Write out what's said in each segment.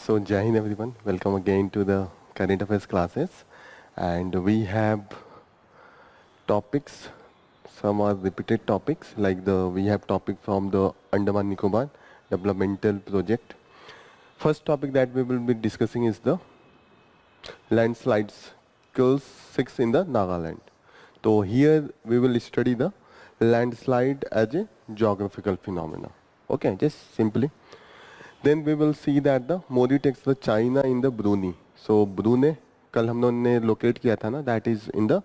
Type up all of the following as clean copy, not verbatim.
So, Jai Hind everyone, welcome again to the current affairs classes. And we have topics, some are repeated topics, like we have topic from the Andaman Nicobar developmental project. First topic that we will be discussing is the landslides kills 6 in the Nagaland. So here we will study the landslide as a geographical phenomena. Okay, just simply. Then we will see that the Modi takes the China in the Brunei. So Brunei कल हम लोगों ने locate किया था ना, that is in the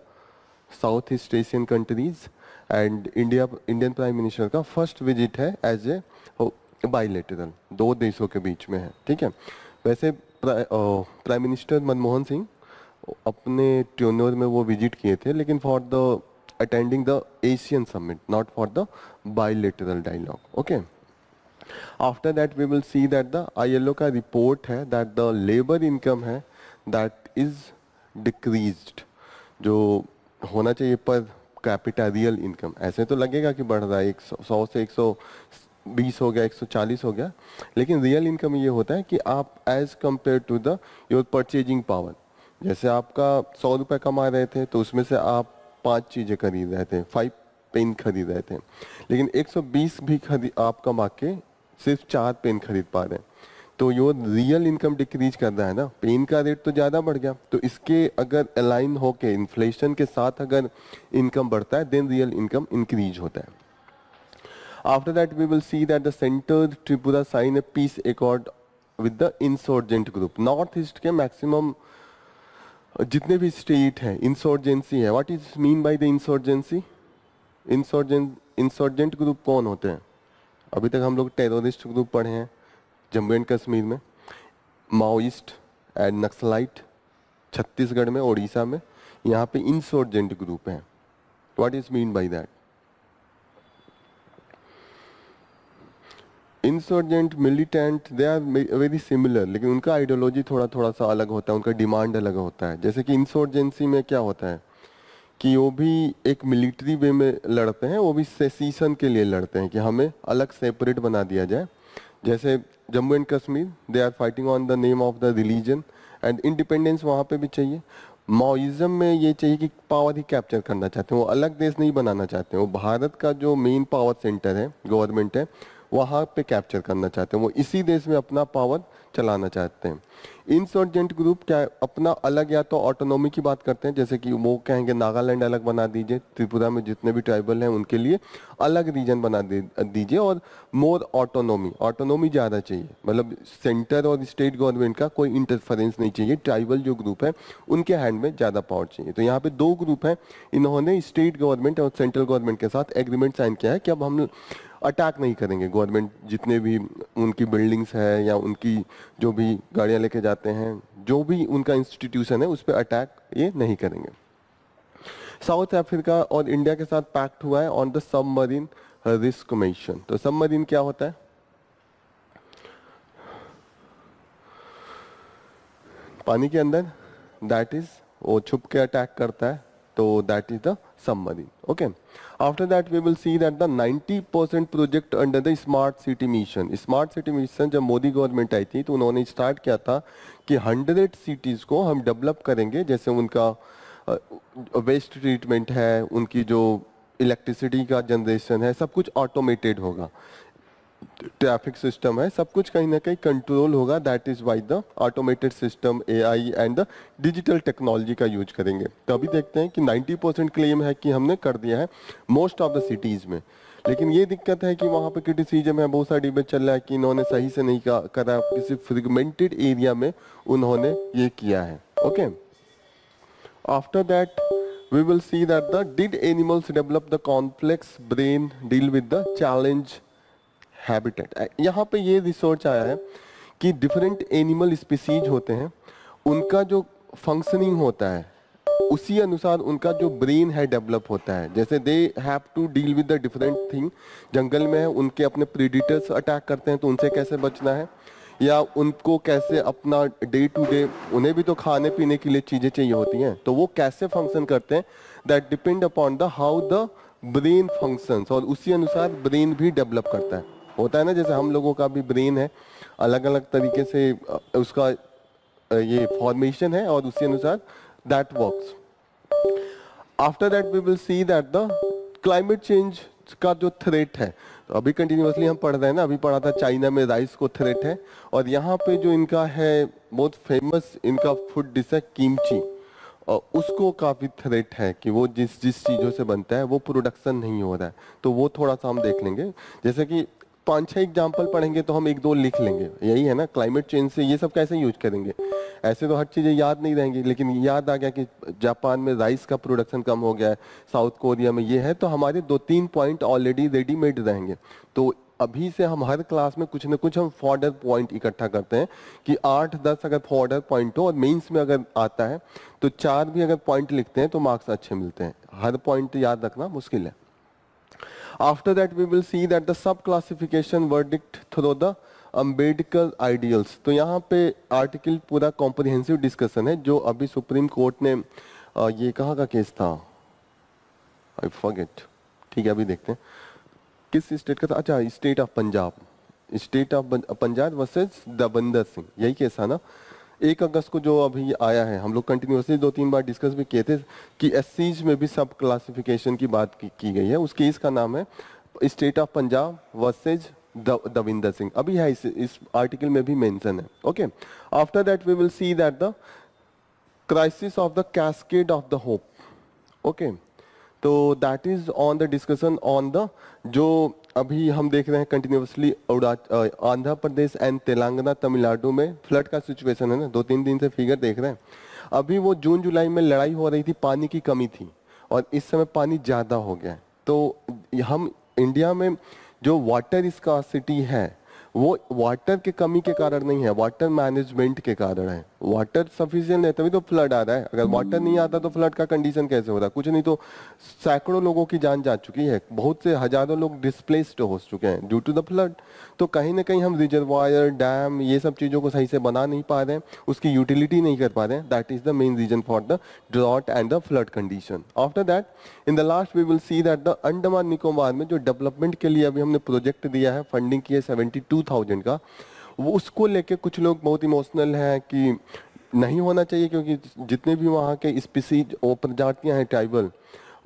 Southeast Asian countries, and Indian Prime Minister का first visit है as a bilateral, दो देशों के बीच में है, ठीक है. वैसे प्राइम मिनिस्टर मनमोहन सिंह अपने ट्यूनर में वो विजिट किए थे, लेकिन for the attending the Asian summit, not for the bilateral dialogue. Okay. After that we will see that the ILO का रिपोर्ट है दैट द लेबर इनकम है दैट इज डिक्रीज्ड, जो होना चाहिए पर कैपिटा रियल इनकम. ऐसे तो लगेगा कि बढ़ रहा है, 100 से 120 हो गया, 140 हो गया, लेकिन रियल इनकम ये होता है कि आप as compare to the your purchasing power, जैसे आपका 100 रुपये कमा रहे थे तो उसमें से आप 5 चीज़ें खरीद रहे थे, 5 पेन खरीद रहे थे, लेकिन 120 भी आप कमा के सिर्फ 4 पेन खरीद पा रहे हैं, तो योर रियल इनकम डिक्रीज कर रहा है ना. पेन का रेट तो ज़्यादा बढ़ गया, तो इसके अगर अलाइन होके इन्फ्लेशन के साथ अगर इनकम बढ़ता है देन रियल इनकम इंक्रीज होता है. After that, we will see that the center Tripura sign a peace accord with the insurgent group. North East के maximum जितने भी स्टेट हैं इंसर्जेंसी है. What is mean by the insurgency? Insurgent group कौन होते हैं? अभी तक हम लोग टेररिस्ट ग्रुप पढ़े हैं जम्मू एंड कश्मीर में, माओइस्ट एंड नक्सलाइट छत्तीसगढ़ में, उड़ीसा में. यहाँ पे इंसर्जेंट ग्रुप है. What is mean by that? Insurgent, militant, they are very similar, लेकिन उनका आइडियोलॉजी थोड़ा थोड़ा सा अलग होता है, उनका डिमांड अलग होता है. जैसे कि इंसर्जेंसी में क्या होता है कि वो भी एक मिलिट्री वे में लड़ते हैं, वो भी सेसीशन के लिए लड़ते हैं कि हमें अलग सेपरेट बना दिया जाए. जैसे Jammu and Kashmir, they are fighting on the name of the religion, and independence वहाँ पे भी चाहिए. माओइज्म में ये चाहिए कि पावर ही कैप्चर करना चाहते हैं, वो अलग देश नहीं बनाना चाहते हैं, वो भारत का जो मेन पावर सेंटर है, गवर्नमेंट है, वहाँ पे कैप्चर करना चाहते हैं, वो इसी देश में अपना पावर चलाना चाहते हैं. इंसर्जेंट ग्रुप क्या अपना अलग या तो ऑटोनॉमी की बात करते हैं, जैसे कि वो कहेंगे नागालैंड अलग बना दीजिए, त्रिपुरा में जितने भी ट्राइबल हैं उनके लिए अलग रीजन बना दीजिए, और मोर ऑटोनॉमी ज़्यादा चाहिए, मतलब सेंटर और स्टेट गवर्नमेंट का कोई इंटरफेरेंस नहीं चाहिए, ट्राइबल जो ग्रुप है उनके हैंड में ज़्यादा पावर चाहिए. तो यहाँ पे 2 ग्रुप हैं, इन्होंने स्टेट गवर्नमेंट और सेंट्रल गवर्नमेंट के साथ एग्रीमेंट साइन किया है कि अब हम अटैक नहीं करेंगे, गवर्नमेंट जितने भी उनकी बिल्डिंग्स है या उनकी जो भी गाड़ियाँ लेके जाते हैं, जो भी उनका इंस्टीट्यूशन है उस पर अटैक ये नहीं करेंगे. साउथ अफ्रीका और इंडिया के साथ पैक्ट हुआ है on the submarine risk commission. तो सबमरीन क्या होता है? पानी के अंदर, दैट इज वो छुप के अटैक करता है, तो that is the submarine. Okay. After that we will see that the 90% project under the smart city mission. Smart city mission जब मोदी गवर्नमेंट आई थी तो उन्होंने स्टार्ट किया था कि 100 सिटीज़ को हम डेवलप करेंगे, जैसे उनका वेस्ट ट्रीटमेंट है, उनकी जो इलेक्ट्रिसिटी का जनरेशन है, सब कुछ ऑटोमेटेड होगा, ट्रैफिक सिस्टम है, सब कुछ कहीं ना कहीं कंट्रोल होगा. That is why the automated system, AI and the digital technology का यूज करेंगे. तो अभी देखते हैं कि 90% क्लेम है कि हमने कर दिया है मोस्ट ऑफ द सिटीज़ में, लेकिन ये दिक्कत है कि वहाँ पे क्रिटिसिज्म है, बहुत सारा डिबेट चल रहा है कि इन्होंने सही से नहीं करा, किसी फ्रेगमेंटेड एरिया में उन्होंने ये किया है. Okay. After that we will see that the did animals develop the complex brain deal with the challenge habitat. यहाँ पे ये रिसर्च आया है कि डिफरेंट एनिमल स्पीसीज होते हैं, उनका जो फंक्शनिंग होता है उसी अनुसार उनका जो ब्रेन है डेवलप होता है. जैसे they have to deal with the different thing, जंगल में है उनके अपने प्रेडिटर्स अटैक करते हैं तो उनसे कैसे बचना है, या उनको कैसे अपना डे टू डे, उन्हें भी तो खाने पीने के लिए चीज़ें चाहिए होती हैं, तो वो कैसे फंक्शन करते हैं, that depend upon the how the brain functions, और उसी अनुसार ब्रेन भी डेवलप करता है. होता है ना, जैसे हम लोगों का भी ब्रेन है, अलग अलग तरीके से उसका ये फॉर्मेशन है और उसी अनुसार that works. After that we will see that the climate change का जो थ्रेट है, तो अभी कंटिन्यूसली हम पढ़ रहे हैं ना, अभी पढ़ा था चाइना में राइस को थ्रेट है, और यहाँ पे जो इनका है बहुत फेमस इनका फूड डिश है किमची, और उसको काफी थ्रेट है कि वो जिस जिस चीजों से बनता है वो प्रोडक्शन नहीं हो रहा है, तो वो थोड़ा सा हम देख लेंगे। जैसे कि 5-6 एग्जाम्पल पढ़ेंगे तो हम 1-2 लिख लेंगे, यही है ना क्लाइमेट चेंज से ये सब कैसे यूज करेंगे। ऐसे तो हर चीजें याद नहीं रहेंगी, लेकिन याद आ गया कि जापान में राइस का प्रोडक्शन कम हो गया है, साउथ कोरिया में ये है, तो हमारे 2-3 पॉइंट ऑलरेडी रेडीमेड रहेंगे। तो अभी से हम हर क्लास में कुछ न कुछ हम फॉर्डर पॉइंट इकट्ठा करते हैं कि 8-10 अगर फॉर्डर पॉइंट हो, और मेंस में अगर आता है तो 4 भी अगर पॉइंट लिखते हैं तो मार्क्स अच्छे मिलते हैं। हर पॉइंट याद रखना मुश्किल है। After that we will see that the sub classification verdict through the Ambedkar ideals. तो यहाँ पे आर्टिकल पूरा कॉम्प्रिहेंसिव डिस्कशन है जो अभी सुप्रीम कोर्ट ने ये कहाँ का केस था, आई फॉरगेट, ठीक है अभी देखते हैं किस स्टेट का था। अच्छा, state of Punjab, state of Punjab versus Davinder Singh, यही केस था ना। 1 अगस्त को जो अभी आया है, हम लोग कंटिन्यूसली 2-3 बार डिस्कस भी किए थे कि एससीज में भी सब क्लासिफिकेशन की बात की गई है। उस केस का नाम है state of Punjab versus Davinder Singh, अभी है इस आर्टिकल में भी मेंशन है। Okay, after that we will see that the crisis of the cascade of the hope. Okay, तो that is on the discussion on the, जो अभी हम देख रहे हैं कंटिन्यूसली आंध्र प्रदेश एंड तेलंगाना तमिलनाडु में फ्लड का सिचुएशन है ना, 2-3 दिन से फिगर देख रहे हैं। अभी वो जून जुलाई में लड़ाई हो रही थी, पानी की कमी थी, और इस समय पानी ज़्यादा हो गया है। तो हम इंडिया में जो वाटर स्कार्सिटी है वो वाटर के कमी के कारण नहीं है, वाटर मैनेजमेंट के कारण है। वाटर सफिशिएंट है तभी तो फ्लड आ रहा है, अगर वाटर नहीं आता तो फ्लड का कंडीशन कैसे हो रहा है, कुछ नहीं तो सैकड़ों लोगों की जान जा चुकी है, बहुत से हजारों लोग डिस्प्लेस्ड हो चुके हैं ड्यू टू द फ्लड। तो कहीं ना कहीं हम रिजर्वायर, डैम, ये सब चीज़ों को सही से बना नहीं पा रहे हैं, उसकी यूटिलिटी नहीं कर पा रहे हैं। That is the main reason for the drought and the flood condition. After that in the last we will see that the Andaman Nicobar में जो डेवलपमेंट के लिए अभी हमने प्रोजेक्ट दिया है, फंडिंग की है 72,000 का, वो उसको लेके कुछ लोग बहुत इमोशनल हैं कि नहीं होना चाहिए, क्योंकि जितने भी वहाँ के स्पीसीज और प्रजातियाँ हैं ट्राइबल,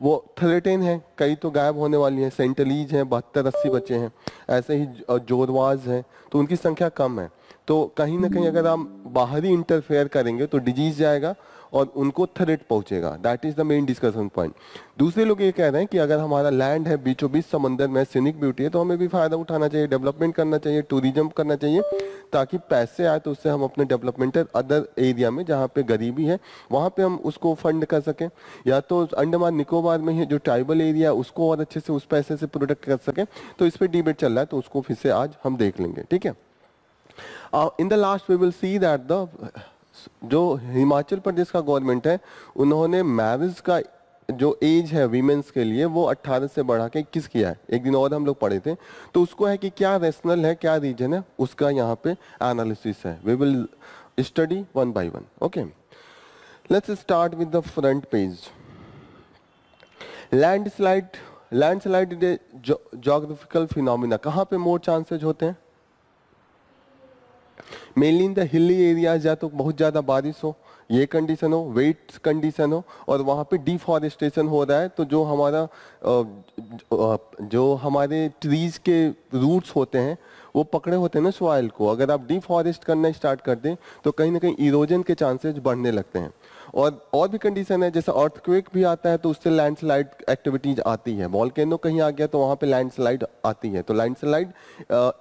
वो थ्रेटेन हैं, कई तो गायब होने वाली हैं। सेंटलीज हैं, 72-80 बच्चे हैं, ऐसे ही जोरवाज हैं, तो उनकी संख्या कम है। तो कहीं ना कहीं अगर हम बाहरी इंटरफेयर करेंगे तो डिजीज जाएगा और उनको थ्रेट पहुंचेगा। That is the main discussion point. दूसरे लोग ये कह रहे हैं कि अगर हमारा लैंड है बीचों बीच समंदर में, सीनिक ब्यूटी है, तो हमें भी फायदा उठाना चाहिए, डेवलपमेंट करना चाहिए, टूरिज्म करना चाहिए, ताकि पैसे आए तो उससे हम अपने डेवलपमेंटल अदर एरिया में जहाँ पे गरीबी है वहाँ पे हम उसको फंड कर सकें, या तो अंडमान निकोबार में ही जो ट्राइबल एरिया है उसको और अच्छे से उस पैसे से प्रोटेक्ट कर सकें। तो इस पर डिबेट चल रहा है, तो उसको फिर से आज हम देख लेंगे, ठीक है। In the last we will see that the जो हिमाचल प्रदेश का गवर्नमेंट है, उन्होंने मैरिज का जो एज है वीमेंस के लिए वो 18 से बढ़ा के 21 किया है। एक दिन और हम लोग पढ़े थे, तो उसको है कि क्या रेशनल है, क्या रीजन है, उसका यहाँ पे एनालिसिस है। We will study one by one. Okay, let's start with the front page. Landslide geographical phenomena, कहाँ पे मोर चांसेज होते हैं? Mainly in the hilly areas, या तो बहुत ज़्यादा बारिश हो, ये कंडीशन हो, वेट कंडीशन हो, और वहाँ पे डिफॉरेस्टेशन हो रहा है, तो जो हमारे ट्रीज के रूट्स होते हैं वो पकड़े होते हैं ना सॉइल को, अगर आप डिफॉरेस्ट करना स्टार्ट कर दें तो कहीं ना कहीं इरोजन के चांसेस बढ़ने लगते हैं। और भी कंडीशन है, जैसे अर्थक्वेक भी आता है तो उससे लैंडस्लाइड एक्टिविटीज आती है, वॉल्केनो कहीं आ गया तो वहाँ पे लैंडस्लाइड आती है, तो लैंडस्लाइड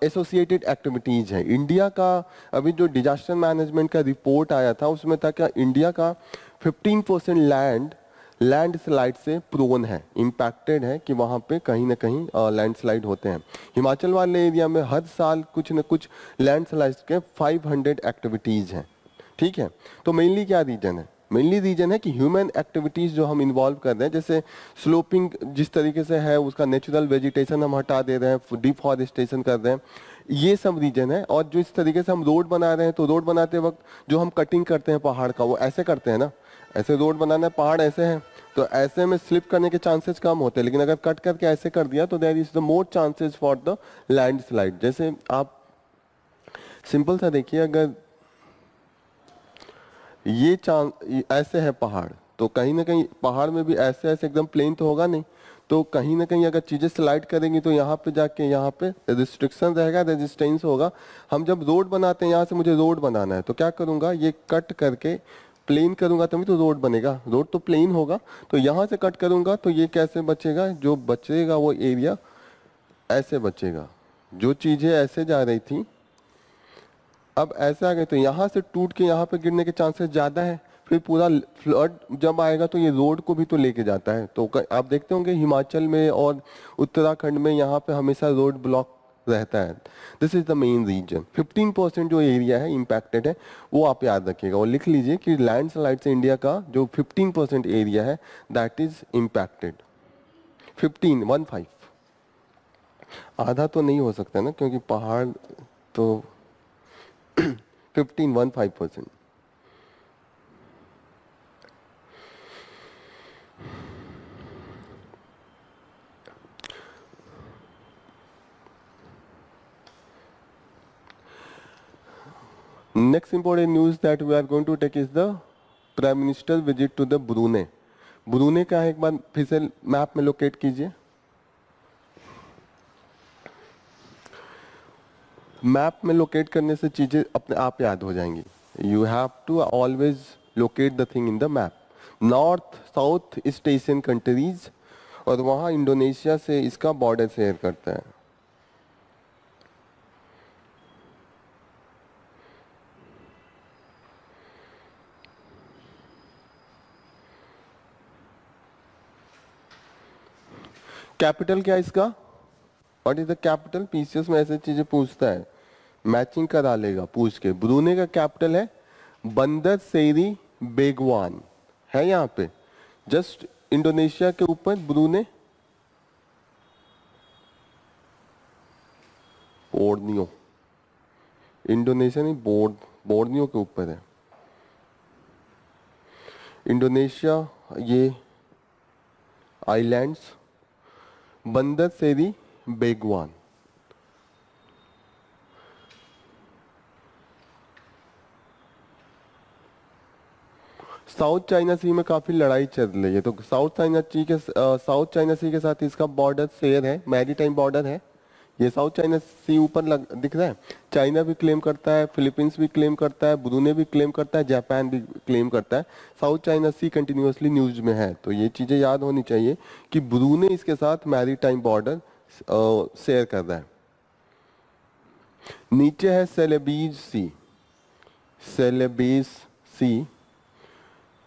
एसोसिएटेड एक्टिविटीज है। इंडिया का अभी जो डिजास्टर मैनेजमेंट का रिपोर्ट आया था उसमें था कि इंडिया का 15% लैंडस्लाइड से प्रोन है, इम्पैक्टेड है, कि वहाँ पे कहीं ना कहीं लैंडस्लाइड होते हैं। हिमाचल वाले एरिया में हर साल कुछ न कुछ लैंडस्लाइड के 500 एक्टिविटीज हैं, ठीक है। तो मेनली क्या रीजन है? मेनली रीजन है कि ह्यूमन एक्टिविटीज जो हम इन्वॉल्व कर रहे हैं, जैसे स्लोपिंग जिस तरीके से है उसका नेचुरल वेजिटेशन हम हटा दे रहे हैं, डिफॉरेस्टेशन कर रहे हैं, ये सब रीजन है। और जो इस तरीके से हम रोड बना रहे हैं, तो रोड बनाते वक्त जो हम कटिंग करते हैं पहाड़ का, वो ऐसे करते हैं ना, ऐसे रोड बनाना है, पहाड़ ऐसे हैं, तो ऐसे में स्लिप करने के चांसेस कम होते हैं, लेकिन अगर कट करके ऐसे कर दिया तो there is the more chances for the landslide. जैसे आप सिंपल सा देखिए, अगर ये चांद ऐसे है पहाड़, तो कहीं ना कहीं पहाड़ में भी ऐसे ऐसे एकदम प्लेन तो होगा नहीं, तो कहीं ना कहीं अगर चीजें स्लाइड करेंगी तो यहाँ पे जाके यहाँ पे रिस्ट्रिक्शन रहेगा, रेजिस्टेंस होगा। हम जब रोड बनाते हैं, यहाँ से मुझे रोड बनाना है तो क्या करूंगा, ये कट करके प्लेन करूंगा तभी तो रोड बनेगा, रोड तो प्लेन होगा। तो यहाँ से कट करूंगा तो ये कैसे बचेगा, जो बचेगा वो एरिया ऐसे बचेगा। जो चीजें ऐसे जा रही थी अब ऐसे आ गए, तो यहाँ से टूट के यहाँ पे गिरने के चांसेस ज्यादा है। फिर पूरा फ्लड जब आएगा तो ये रोड को भी तो लेके जाता है। तो आप देखते होंगे हिमाचल में और उत्तराखंड में यहाँ पे हमेशा रोड ब्लॉक रहता है। This is the main reason. 15% जो एरिया है इम्पैक्टेड है, वो आप याद रखिएगा और लिख लीजिए कि लैंडस्लाइड से इंडिया का जो 15% एरिया है दैट इज इम्पैक्टेड। 15 आधा तो नहीं हो सकता ना, क्योंकि पहाड़ तो 15 Next important news that we are going to take is the Prime Minister visit to the Brunei. ब्रूने का है, एक बार फिर से मैप में लोकेट कीजिए। मैप में लोकेट करने से चीजें अपने आप याद हो जाएंगी। You have to always locate the thing in the map. North south east Asian countries, और वहां इंडोनेशिया से इसका बॉर्डर शेयर करता है। कैपिटल क्या है इसका, what is the capital? PCS में ऐसे चीजें पूछता है, मैचिंग करा लेगा पूछ के। ब्रूने का कैपिटल है बंदर सेरी बेगवान, है यहाँ पे जस्ट इंडोनेशिया के ऊपर ब्रूने। बोर्नियो, इंडोनेशिया नहीं, बोर्नियो के ऊपर है इंडोनेशिया। ये आइलैंड्स बंदर सेरी बेगवान। साउथ चाइना सी में काफी लड़ाई चल रही है, तो साउथ चाइना सी के साथ इसका बॉर्डर शेयर है, मैरीटाइम बॉर्डर है। ये साउथ चाइना सी ऊपर दिख रहा है। चाइना भी क्लेम करता है, फिलीपींस भी क्लेम करता है, ब्रूने भी क्लेम करता है, जापान भी क्लेम करता है। साउथ चाइना सी कंटिन्यूअसली न्यूज में है, तो ये चीजें याद होनी चाहिए कि ब्रूने इसके साथ मैरीटाइम बॉर्डर शेयर कर रहा है। नीचे है सेलेबीज सी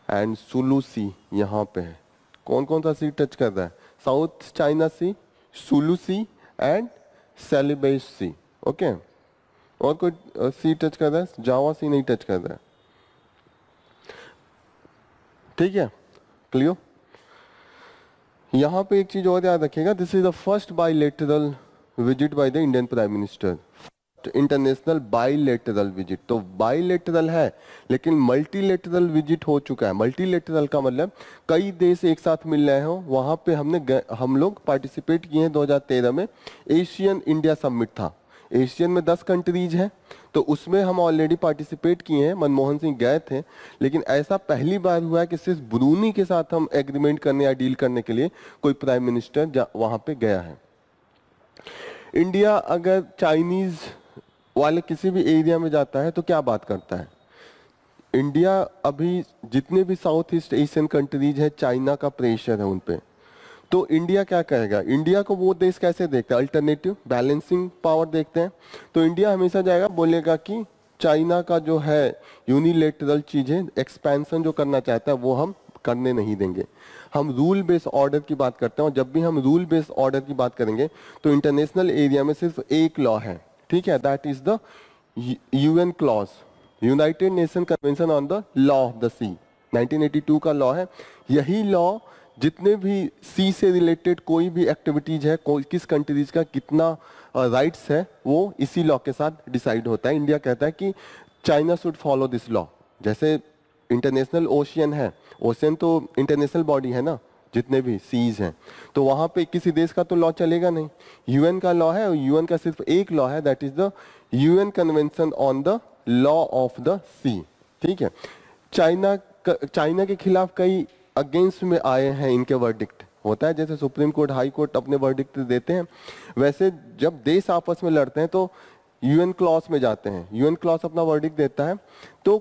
एंड सुलू सी, यहाँ पे है। कौन कौन सा सी टच कर रहा है? South China Sea, Sulu Sea and Celebes Sea. Okay, और कोई सी टच कर रहा है? जावा सी नहीं टच कर रहा है। ठीक है, क्लियर? यहाँ पे एक चीज और याद रखिएगा, this is the first bilateral visit by the Indian prime minister. International bilateral visit, तो बाइलेटरल है लेकिन मल्टीलेटरल विजिट हो चुका है। मल्टीलेटरल का मतलब कई देश एक साथ मिल रहे हो। वहां पे हम लोग पार्टिसिपेट किए हैं 2013 में। एशियन इंडिया समिट था, एशियन में 10 कंट्रीज हैं, तो उसमें हम ऑलरेडी पार्टिसिपेट किए हैं। मनमोहन सिंह गए थे, लेकिन ऐसा पहली बार हुआ है कि सिर्फ ब्रूनी के साथ हम एग्रीमेंट करने या डील करने के लिए कोई प्राइम मिनिस्टर वहां पे गया है। इंडिया अगर चाइनीज वाले किसी भी एरिया में जाता है तो क्या बात करता है? इंडिया अभी जितने भी साउथ ईस्ट एशियन कंट्रीज है, चाइना का प्रेशर है उन पे, तो इंडिया क्या कहेगा? इंडिया को वो देश कैसे देखता है? अल्टरनेटिव बैलेंसिंग पावर देखते हैं। तो इंडिया हमेशा जाएगा, बोलेगा कि चाइना का जो है यूनिलेटरल चीजें, एक्सपेंशन जो करना चाहता है वो हम करने नहीं देंगे। हम रूल बेस्ड ऑर्डर की बात करते हैं, और जब भी हम रूल बेस्ड ऑर्डर की बात करेंगे तो इंटरनेशनल एरिया में सिर्फ एक लॉ है, ठीक है, that is the UN clause, United Nation convention on the law of the sea, 1982 का लॉ है। यही लॉ जितने भी सी से रिलेटेड कोई भी एक्टिविटीज है, किस कंट्रीज का कितना राइट्स है, वो इसी लॉ के साथ डिसाइड होता है। इंडिया कहता है कि China should follow this law. जैसे इंटरनेशनल ओशियन है, ओशियन तो इंटरनेशनल बॉडी है ना, जितने भी सीज हैं, तो वहां पे किसी देश का तो लॉ चलेगा नहीं, यूएन का लॉ है, और यूएन का सिर्फ एक लॉ है, that is the UN convention on the law of the sea. ठीक है, चाइना के खिलाफ कई अगेंस्ट में आए हैं इनके वर्डिक्ट, होता है जैसे सुप्रीम कोर्ट हाई कोर्ट अपने वर्डिक्ट देते हैं, वैसे जब देश आपस में लड़ते हैं तो यूएन क्लॉज में जाते हैं, यूएन क्लॉज अपना वर्डिक्ट देता है, तो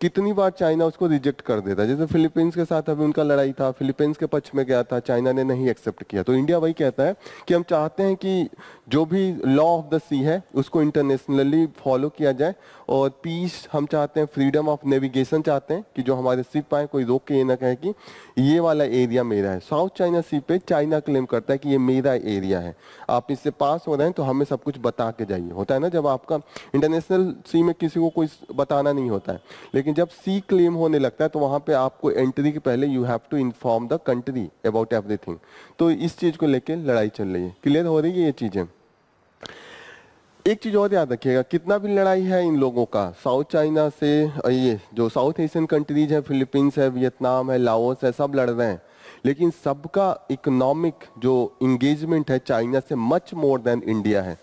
कितनी बार चाइना उसको रिजेक्ट कर देता है। जैसे फिलीपींस के साथ अभी उनका लड़ाई था, फिलीपींस के पक्ष में गया था, चाइना ने नहीं एक्सेप्ट किया, तो इंडिया वही कहता है कि हम चाहते हैं कि जो भी लॉ ऑफ द सी है उसको इंटरनेशनली फॉलो किया जाए, और पीस हम चाहते हैं, फ्रीडम ऑफ नेविगेशन चाहते हैं कि जो हमारे शिप आए कोई रोक के ये ना कहे कि ये वाला एरिया मेरा है। साउथ चाइना सी पे चाइना क्लेम करता है कि ये मेरा एरिया है, आप इससे पास हो रहे हैं तो हमें सब कुछ बता के जाइए। होता है ना, जब आपका इंटरनेशनल सी में किसी को कोई बताना नहीं होता है, लेकिन जब सी क्लेम होने लगता है तो वहां पे आपको एंट्री के पहले you have to inform the country about everything. तो इस चीज को लेके लड़ाई चल रही है, क्लियर हो रही है ये चीजें। एक चीज और याद रखिएगा, कितना भी लड़ाई है इन लोगों का साउथ चाइना से, ये जो साउथ एशियन कंट्रीज है, फिलीपींस है, वियतनाम है, लाओस है, सब लड़ रहे हैं, लेकिन सबका इकोनॉमिक जो इंगेजमेंट है चाइना से मच मोर देन इंडिया है।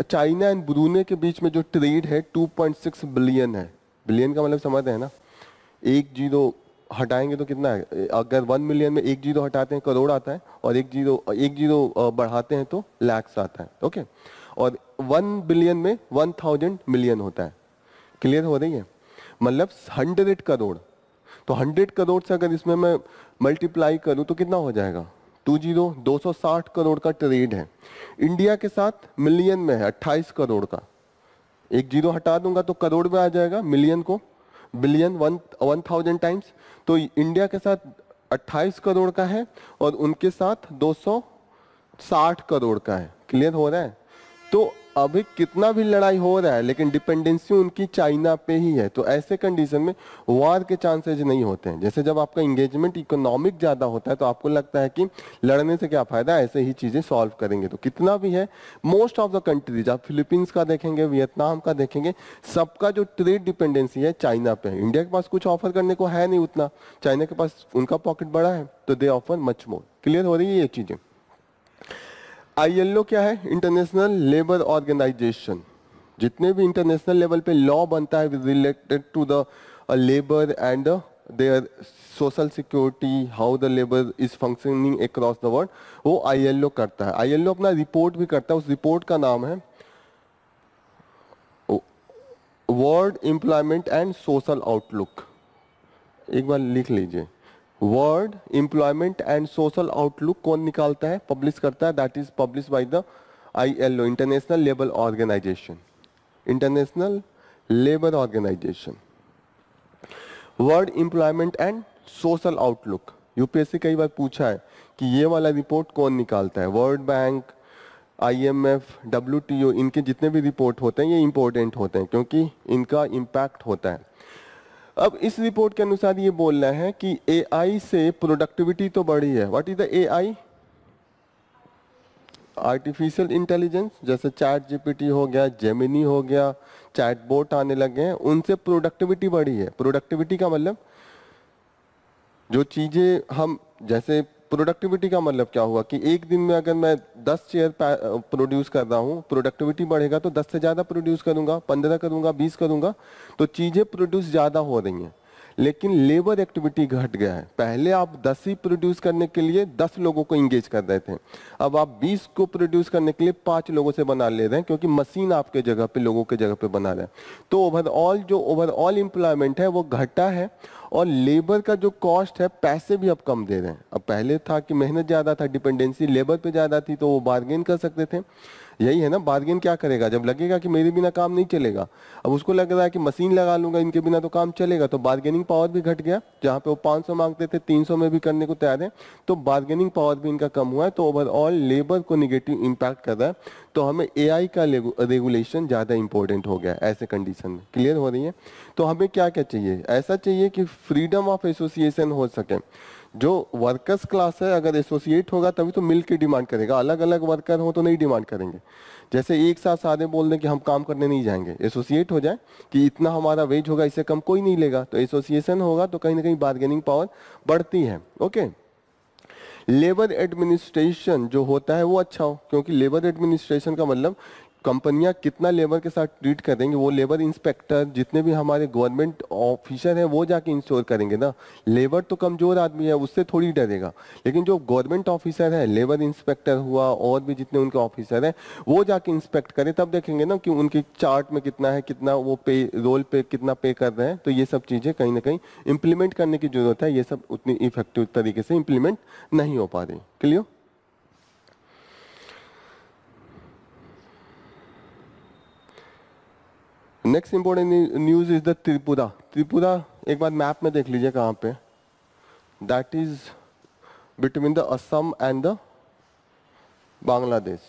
चाइना एंड ब्रूने के बीच में जो ट्रेड है 2.6 बिलियन है। बिलियन का मतलब समझ रहे हैं ना, एक जीरो हटाएंगे तो कितना है, अगर 1 मिलियन में एक जीरो हटाते हैं करोड़ आता है, और एक जीरो बढ़ाते हैं तो लैक्स आता है। ओके, और 1 बिलियन में 1000 मिलियन होता है। क्लियर हो रही है, मतलब 100 करोड़, तो 100 करोड़ से अगर इसमें मैं मल्टीप्लाई करूं तो कितना हो जाएगा, 260 करोड़ का ट्रेड है। इंडिया के साथ मिलियन में है 28 करोड़ का, एक जीरो हटा दूंगा तो करोड़ में आ जाएगा, मिलियन को बिलियन 1000 टाइम्स, तो इंडिया के साथ 28 करोड़ का है और उनके साथ 260 करोड़ का है। क्लियर हो रहा है, तो अभी कितना भी लड़ाई हो रहा है लेकिन डिपेंडेंसी उनकी चाइना पे ही है, तो ऐसे कंडीशन में वार के चांसेस नहीं होते हैं। जैसे जब आपका इंगेजमेंट इकोनॉमिक ज्यादा होता है तो आपको लगता है कि लड़ने से क्या फायदा, ऐसे ही चीजें सॉल्व करेंगे। तो कितना भी है, मोस्ट ऑफ द कंट्रीज, आप फिलीपींस का देखेंगे, वियतनाम का देखेंगे, सबका जो ट्रेड डिपेंडेंसी है चाइना पे है। इंडिया के पास कुछ ऑफर करने को है नहीं उतना, चाइना के पास उनका पॉकेट बड़ा है तो दे ऑफर मच मोर। क्लियर हो रही है ये चीजें। ILO क्या है, इंटरनेशनल लेबर ऑर्गेनाइजेशन। जितने भी इंटरनेशनल लेवल पे लॉ बनता है related to the labour and their social security, how the labour is functioning across the world, वो ILO करता है। ILO अपना रिपोर्ट भी करता है, उस रिपोर्ट का नाम है world employment and social outlook. एक बार लिख लीजिए, world employment and social outlook कौन निकालता है, पब्लिश करता है, that is publish by the ILO, international labour organisation. International labour organisation, world employment and social outlook. UPSC कई बार पूछा है कि ये वाला रिपोर्ट कौन निकालता है। वर्ल्ड बैंक, IMF, WTO, इनके जितने भी रिपोर्ट होते हैं ये इंपॉर्टेंट होते हैं क्योंकि इनका इम्पैक्ट होता है। अब इस रिपोर्ट के अनुसार ये बोलना है कि AI से प्रोडक्टिविटी तो बढ़ी है। What is the AI? Artificial intelligence, जैसे चैट GPT हो गया, जेमिनी हो गया, चैटबॉट आने लगे हैं, उनसे प्रोडक्टिविटी बढ़ी है। प्रोडक्टिविटी का मतलब जो चीजें हम, जैसे प्रोडक्टिविटी का मतलब क्या हुआ कि एक दिन में अगर मैं 10 चेयर प्रोड्यूस कर रहा हूँ, प्रोडक्टिविटी बढ़ेगा तो 10 से ज्यादा प्रोड्यूस करूंगा, 15 करूंगा, 20 करूंगा, तो चीजें प्रोड्यूस ज्यादा हो रही हैं। लेकिन लेबर एक्टिविटी घट गया है। पहले आप 10 ही प्रोड्यूस करने के लिए 10 लोगों को इंगेज कर रहे थे, अब आप 20 को प्रोड्यूस करने के लिए 5 लोगों से बना ले रहे हैं क्योंकि मशीन आपके जगह पे, लोगों के जगह पे बना रहे हैं। तो ओवरऑल एम्प्लॉयमेंट है वो घटा है, और लेबर का जो कॉस्ट है, पैसे भी अब कम दे रहे हैं। अब पहले था कि मेहनत ज्यादा था, डिपेंडेंसी लेबर पे ज्यादा थी, तो वो बार्गेन कर सकते थे। यही है ना, बार्गेन क्या करेगा, जब लगेगा कि मेरे बिना काम नहीं चलेगा, अब उसको लग रहा है कि मशीन लगा लूंगा इनके बिना तो काम चलेगा, तो बार्गेनिंग पावर भी घट गया। जहाँ पे वो 500 मांगते थे 300 में भी करने को तैयार है, तो बार्गेनिंग पावर भी इनका कम हुआ है, तो ओवरऑल लेबर को निगेटिव इम्पैक्ट कर रहा है। तो हमें AI का रेगुलेशन ज्यादा इंपॉर्टेंट हो गया ऐसे कंडीशन में। क्लियर हो रही है, तो हमें क्या क्या चाहिए, ऐसा चाहिए कि फ्रीडम ऑफ एसोसिएशन हो सके। जो वर्कर्स क्लास है अगर एसोसिएट होगा तभी तो मिल के डिमांड करेगा, अलग अलग वर्कर हो तो नहीं डिमांड करेंगे। जैसे एक साथ सारे बोल दें कि हम काम करने नहीं जाएंगे, एसोसिएट हो जाए कि इतना हमारा वेज होगा, इससे कम कोई नहीं लेगा, तो एसोसिएशन होगा तो कहीं ना कहीं बार्गेनिंग पावर बढ़ती है। ओके, लेबर एडमिनिस्ट्रेशन जो होता है वो अच्छा हो, क्योंकि लेबर एडमिनिस्ट्रेशन का मतलब कंपनियां कितना लेबर के साथ ट्रीट करेंगे, वो लेबर इंस्पेक्टर जितने भी हमारे गवर्नमेंट ऑफिसर हैं वो जाके इंश्योर करेंगे ना। लेबर तो कमजोर आदमी है, उससे थोड़ी डरेगा, लेकिन जो गवर्नमेंट ऑफिसर है, लेबर इंस्पेक्टर हुआ और भी जितने उनके ऑफिसर हैं, वो जाके इंस्पेक्ट करें, तब देखेंगे ना कि उनकी चार्ट में कितना है, कितना वो पे रोल पे कितना पे कर रहे हैं। तो ये सब चीज़ें कहीं ना कहीं इम्प्लीमेंट करने की जरूरत है, ये सब उतनी इफेक्टिव तरीके से इम्प्लीमेंट नहीं हो पा रही। Clear? Next important news is the Tripura. Tripura एक बार मैप में देख लीजिए कहाँ पे, that is between the Assam and the Bangladesh.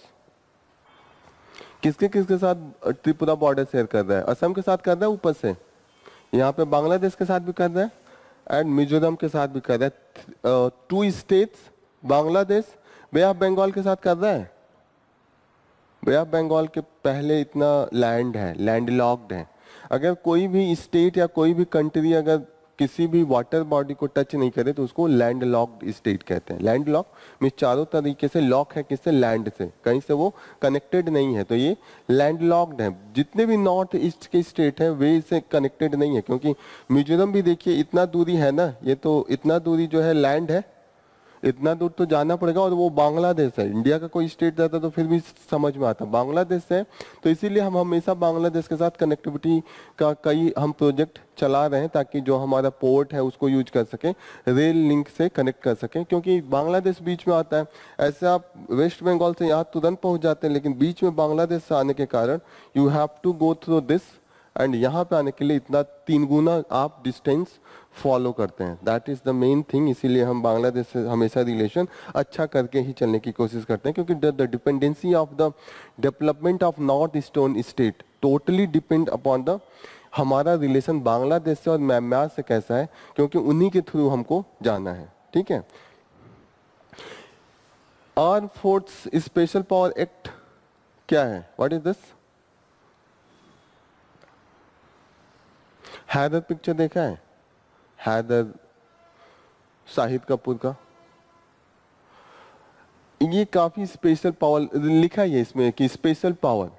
किसके किसके साथ त्रिपुरा बॉर्डर शेयर कर रहा है? असम के साथ कर रहा है ऊपर से, यहाँ पे बांग्लादेश के साथ भी कर रहा है एंड मिजोरम के साथ भी कर रहा है। 2 states, Bangladesh bay of Bengal के साथ कर रहा है। बे ऑफ बंगाल के पहले इतना लैंड है, लैंड लॉक्ड है। अगर कोई भी स्टेट या कोई भी कंट्री अगर किसी भी वाटर बॉडी को टच नहीं करे तो उसको लैंड लॉक्ड स्टेट कहते हैं। लैंड लॉक में चारों तरीके से लॉक है, किससे? लैंड से, कहीं से वो कनेक्टेड नहीं है, तो ये लैंड लॉक्ड है। जितने भी नॉर्थ ईस्ट के स्टेट है वे इससे कनेक्टेड नहीं है, क्योंकि मिजोरम भी देखिए इतना दूरी है ना, ये तो इतना दूरी जो है लैंड है, इतना दूर तो जाना पड़ेगा, और वो बांग्लादेश है। इंडिया का कोई स्टेट जाता तो फिर भी समझ में आता, बांग्लादेश है। तो इसीलिए हम हमेशा बांग्लादेश के साथ कनेक्टिविटी का कई हम प्रोजेक्ट चला रहे हैं, ताकि जो हमारा पोर्ट है उसको यूज कर सके, रेल लिंक से कनेक्ट कर सकें, क्योंकि बांग्लादेश बीच में आता है। ऐसे आप वेस्ट बंगाल से यहाँ तुरंत पहुँच जाते हैं, लेकिन बीच में बांग्लादेश से आने के कारण you have to go through this, and यहाँ पे आने के लिए इतना 3 गुना आप डिस्टेंस फॉलो करते हैं। That is the main thing. इसीलिए हम बांग्लादेश से हमेशा रिलेशन अच्छा करके ही चलने की कोशिश करते हैं, क्योंकि the dependency of the development of north eastern state totally depend upon the हमारा रिलेशन बांग्लादेश से और म्यांमार से कैसा है, क्योंकि उन्हीं के थ्रू हमको जाना है। ठीक है। Arm force special power act क्या है? What is this? Haider picture देखा है? हैदर, शाहिद कपूर का। ये काफी स्पेशल पावर लिखा है इसमें कि स्पेशल पावर।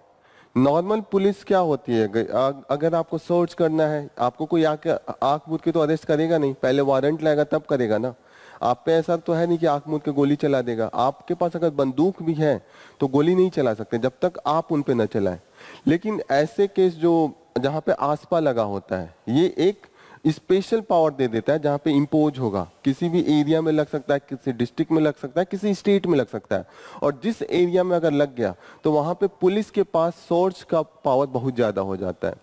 नॉर्मल पुलिस क्या होती है? अगर आपको सर्च करना है, आपको कोई आके आंख मूंद के तो अरेस्ट करेगा नहीं, पहले वारंट लाएगा तब करेगा ना। आप पे ऐसा तो है नहीं कि आंख मूंद के गोली चला देगा। आपके पास अगर बंदूक भी है तो गोली नहीं चला सकते जब तक आप उन पे न चलाएं। लेकिन ऐसे केस जो जहाँ पे आसपा लगा होता है, ये एक स्पेशल पावर दे देता है, जहाँ पे इम्पोज होगा। किसी भी एरिया में लग सकता है, किसी डिस्ट्रिक्ट में लग सकता है, किसी स्टेट में लग सकता है, और जिस एरिया में अगर लग गया तो वहाँ पे पुलिस के पास सोर्स का पावर बहुत ज़्यादा हो जाता है।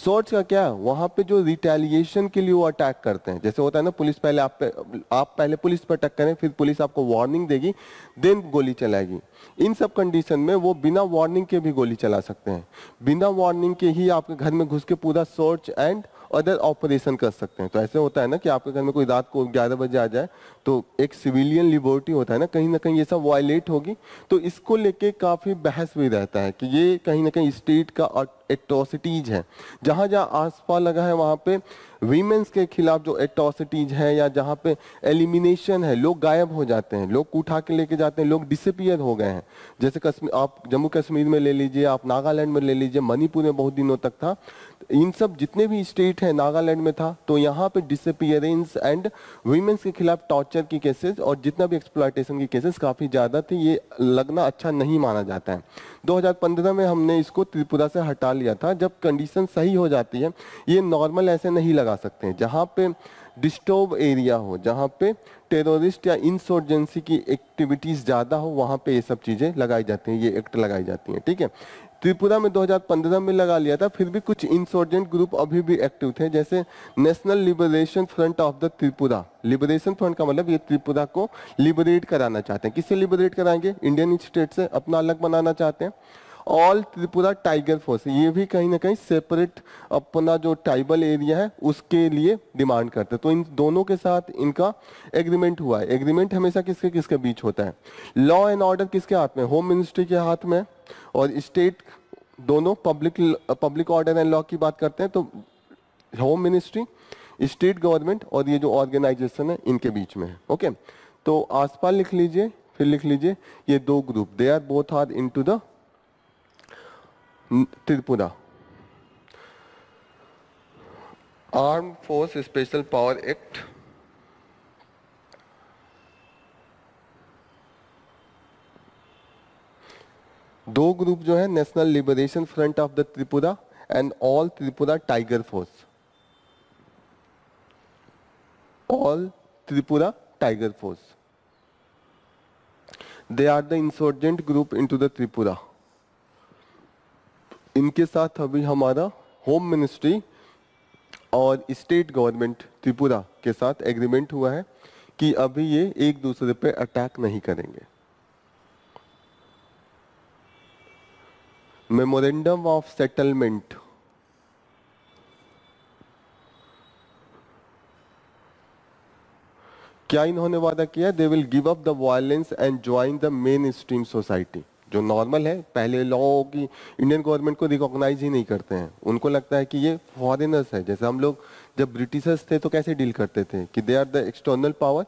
सोर्स का क्या? वहाँ पे जो रिटेलिएशन के लिए वो अटैक करते हैं। जैसे होता है ना, पुलिस पहले आप पहले पुलिस पर अटैक करें, फिर पुलिस आपको वार्निंग देगी, देन गोली चलाएगी। इन सब कंडीशन में वो बिना वार्निंग के भी गोली चला सकते हैं। बिना वार्निंग के ही आपके घर में घुस के पूरा सर्च एंड अदर ऑपरेशन कर सकते हैं। तो ऐसे होता है ना कि आपके घर में कोई रात को 11 बजे आ जाए, तो एक सिविलियन लिबर्टी होता है ना कहीं ये सब वायलेट होगी। तो इसको लेके काफ़ी बहस भी रहता है कि ये कहीं ना कहीं स्टेट का एट्रोसिटीज है। जहाँ जहाँ आसपास लगा है वहाँ पे वीमेंस के खिलाफ जो एट्रोसिटीज है, या जहाँ पे एलिमिनेशन है, लोग गायब हो जाते हैं, लोग उठा के लेके जाते हैं, लोग डिसअपियर हो गए हैं। जैसे कश्मीर, आप जम्मू कश्मीर में ले लीजिए, आप नागालैंड में ले लीजिए, मणिपुर में बहुत दिनों तक था। इन सब जितने भी स्टेट हैं, नागालैंड में था, तो यहाँ पे डिसअपियरेंस एंड वीमेंस के खिलाफ टॉर्चर की केसेस और जितना भी एक्सप्लॉयटेशन की केसेस काफ़ी ज़्यादा थे। ये लगना अच्छा नहीं माना जाता है। 2015 में हमने इसको त्रिपुरा से हटा लिया था। जब कंडीशन सही हो जाती है, ये नॉर्मल ऐसे नहीं लगा सकते हैं। जहाँ पे डिस्टर्ब एरिया हो, जहाँ पे टेररिस्ट या इंसर्जेंसी की एक्टिविटीज़ ज़्यादा हो, वहाँ पे ये सब चीज़ें लगाई जाती हैं, ये एक्ट लगाई जाती हैं। ठीक है। त्रिपुरा में 2015 में लगा लिया था, फिर भी कुछ इंसर्जेंट ग्रुप अभी भी एक्टिव थे, जैसे national liberation front of the Tripura. Liberation front का मतलब ये त्रिपुरा को लिबरेट कराना चाहते हैं। किससे लिबरेट कराएंगे? इंडियन स्टेट से अपना अलग बनाना चाहते हैं। ऑल त्रिपुरा टाइगर फोर्स, ये भी कहीं ना कहीं सेपरेट अपना जो ट्राइबल एरिया है उसके लिए डिमांड करते हैं। तो इन दोनों के साथ इनका एग्रीमेंट हुआ है। एग्रीमेंट हमेशा किसके किसके बीच होता है? लॉ एंड ऑर्डर किसके हाथ में? होम मिनिस्ट्री के हाथ में, और स्टेट दोनों पब्लिक ऑर्डर एंड लॉ की बात करते हैं तो होम मिनिस्ट्री, स्टेट गवर्नमेंट और ये जो ऑर्गेनाइजेशन है इनके बीच में है। ओके। तो आसपास लिख लीजिए, फिर लिख लीजिए ये दो group, they are both are into the Tripura arm force special power act. दो ग्रुप जो है, national liberation front of the Tripura and all Tripura tiger force, all Tripura tiger force, they are the insurgent group into the Tripura. इनके साथ अभी हमारा home ministry और state government Tripura के साथ एग्रीमेंट हुआ है कि अभी ये एक दूसरे पे अटैक नहीं करेंगे। मेमोरेंडम ऑफ सेटलमेंट, क्या इन्होंने वादा किया? They will give up the violence and join the main stream society. जो नॉर्मल है, पहले लॉ की इंडियन गवर्नमेंट को रिकॉग्नाइज ही नहीं करते हैं, उनको लगता है कि ये फॉरेनर्स है। जैसे हम लोग जब ब्रिटिशर्स थे तो कैसे डील करते थे कि they are the external power.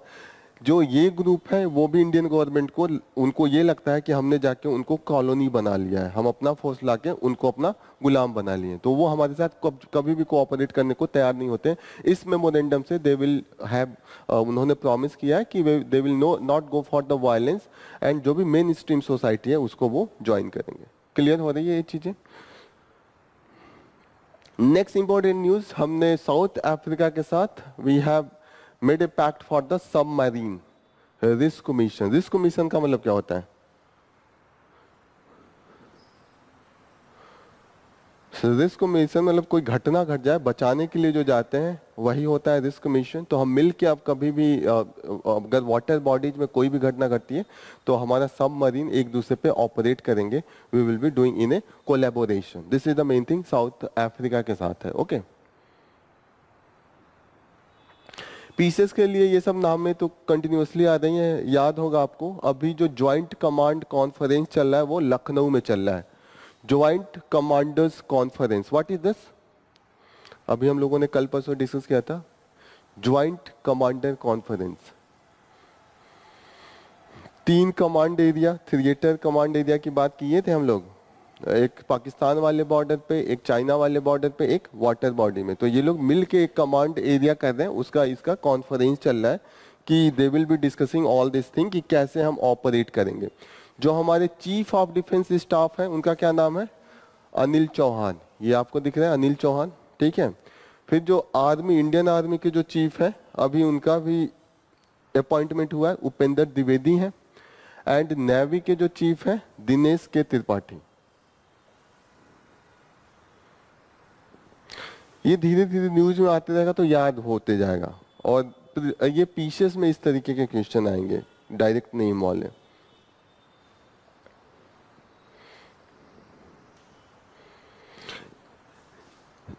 जो ये ग्रुप है वो भी इंडियन गवर्नमेंट को, उनको ये लगता है कि हमने जाके उनको कॉलोनी बना लिया है, हम अपना फोर्स लाके उनको अपना गुलाम बना लिए, तो वो हमारे साथ कभी भी कोऑपरेट करने को तैयार नहीं होते। इस मेमोरेंडम से दे विल हैव, उन्होंने प्रॉमिस किया है कि they will not go for the violence and जो भी मेन स्ट्रीम सोसाइटी है उसको वो ज्वाइन करेंगे। क्लियर हो रही है ये चीजें? नेक्स्ट इंपॉर्टेंट न्यूज, हमने साउथ अफ्रीका के साथ we have made a pact for the submarine risk commission. Risk commission का मतलब क्या होता है? रिस्क कमीशन मतलब कोई घटना घट जाए बचाने के लिए जो जाते हैं वही होता है रिस्क कमीशन। तो हम मिल के अब कभी भी अगर वाटर बॉडीज में कोई भी घटना घटती है तो हमारा सबमरीन एक दूसरे पे ऑपरेट करेंगे। We will be doing in a collaboration. This is the main thing South Africa के साथ है। ओके, पीसेस के लिए ये सब नाम में तो कंटिन्यूसली आ रही हैं, याद होगा आपको। अभी जो ज्वाइंट कमांड कॉन्फ्रेंस चल रहा है वो लखनऊ में चल रहा है। Joint commanders conference, what is this? अभी हम लोगों ने कल परसों डिस्कस किया था joint commander conference. 3 command area, theatre command area की बात किए थे हम लोग, एक पाकिस्तान वाले बॉर्डर पे, एक चाइना वाले बॉर्डर पे, एक वाटर बॉडी में। तो ये लोग मिलके एक कमांड एरिया कर रहे हैं, उसका इसका कॉन्फ्रेंस चल रहा है कि they will be discussing all this thing कि कैसे हम ऑपरेट करेंगे। जो हमारे चीफ ऑफ डिफेंस स्टाफ है उनका क्या नाम है? अनिल चौहान। ये आपको दिख रहा है अनिल चौहान, ठीक है। फिर जो आर्मी, इंडियन आर्मी के जो चीफ है अभी उनका भी अपॉइंटमेंट हुआ है, उपेंद्र द्विवेदी है। एंड नेवी के जो चीफ है दिनेश के त्रिपाठी। ये धीरे धीरे न्यूज में आते रहेगा तो याद होते जाएगा। और ये पीसेस में इस तरीके के क्वेश्चन आएंगे, डायरेक्ट नहीं वाले।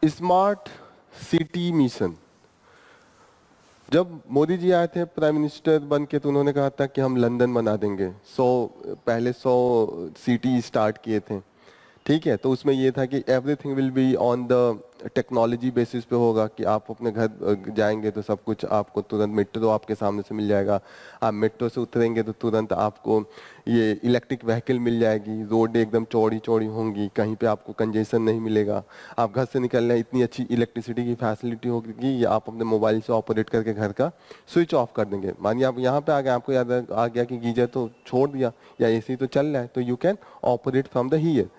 स्मार्ट सिटी मिशन, जब मोदी जी आए थे प्राइम मिनिस्टर बन के तो उन्होंने कहा था कि हम लंदन बना देंगे। 100 सिटी स्टार्ट किए थे, ठीक है। तो उसमें ये था कि everything will be on the technology basis पे होगा कि आप अपने घर जाएंगे तो सब कुछ आपको तुरंत, मेट्रो आपके सामने से मिल जाएगा। आप मेट्रो से उतरेंगे तो तुरंत आपको ये इलेक्ट्रिक व्हीकल मिल जाएगी, रोड एकदम चौड़ी चौड़ी होंगी, कहीं पे आपको कंजेशन नहीं मिलेगा। आप घर से निकलना है, इतनी अच्छी इलेक्ट्रिसिटी की फैसिलिटी होगी, या आप अपने मोबाइल से ऑपरेट करके घर का स्विच ऑफ कर देंगे। मानिए आप यहाँ पे आ गए, आपको याद आ गया कि गीजर तो छोड़ दिया या एसी तो चल रहा है, तो you can operate from the hear,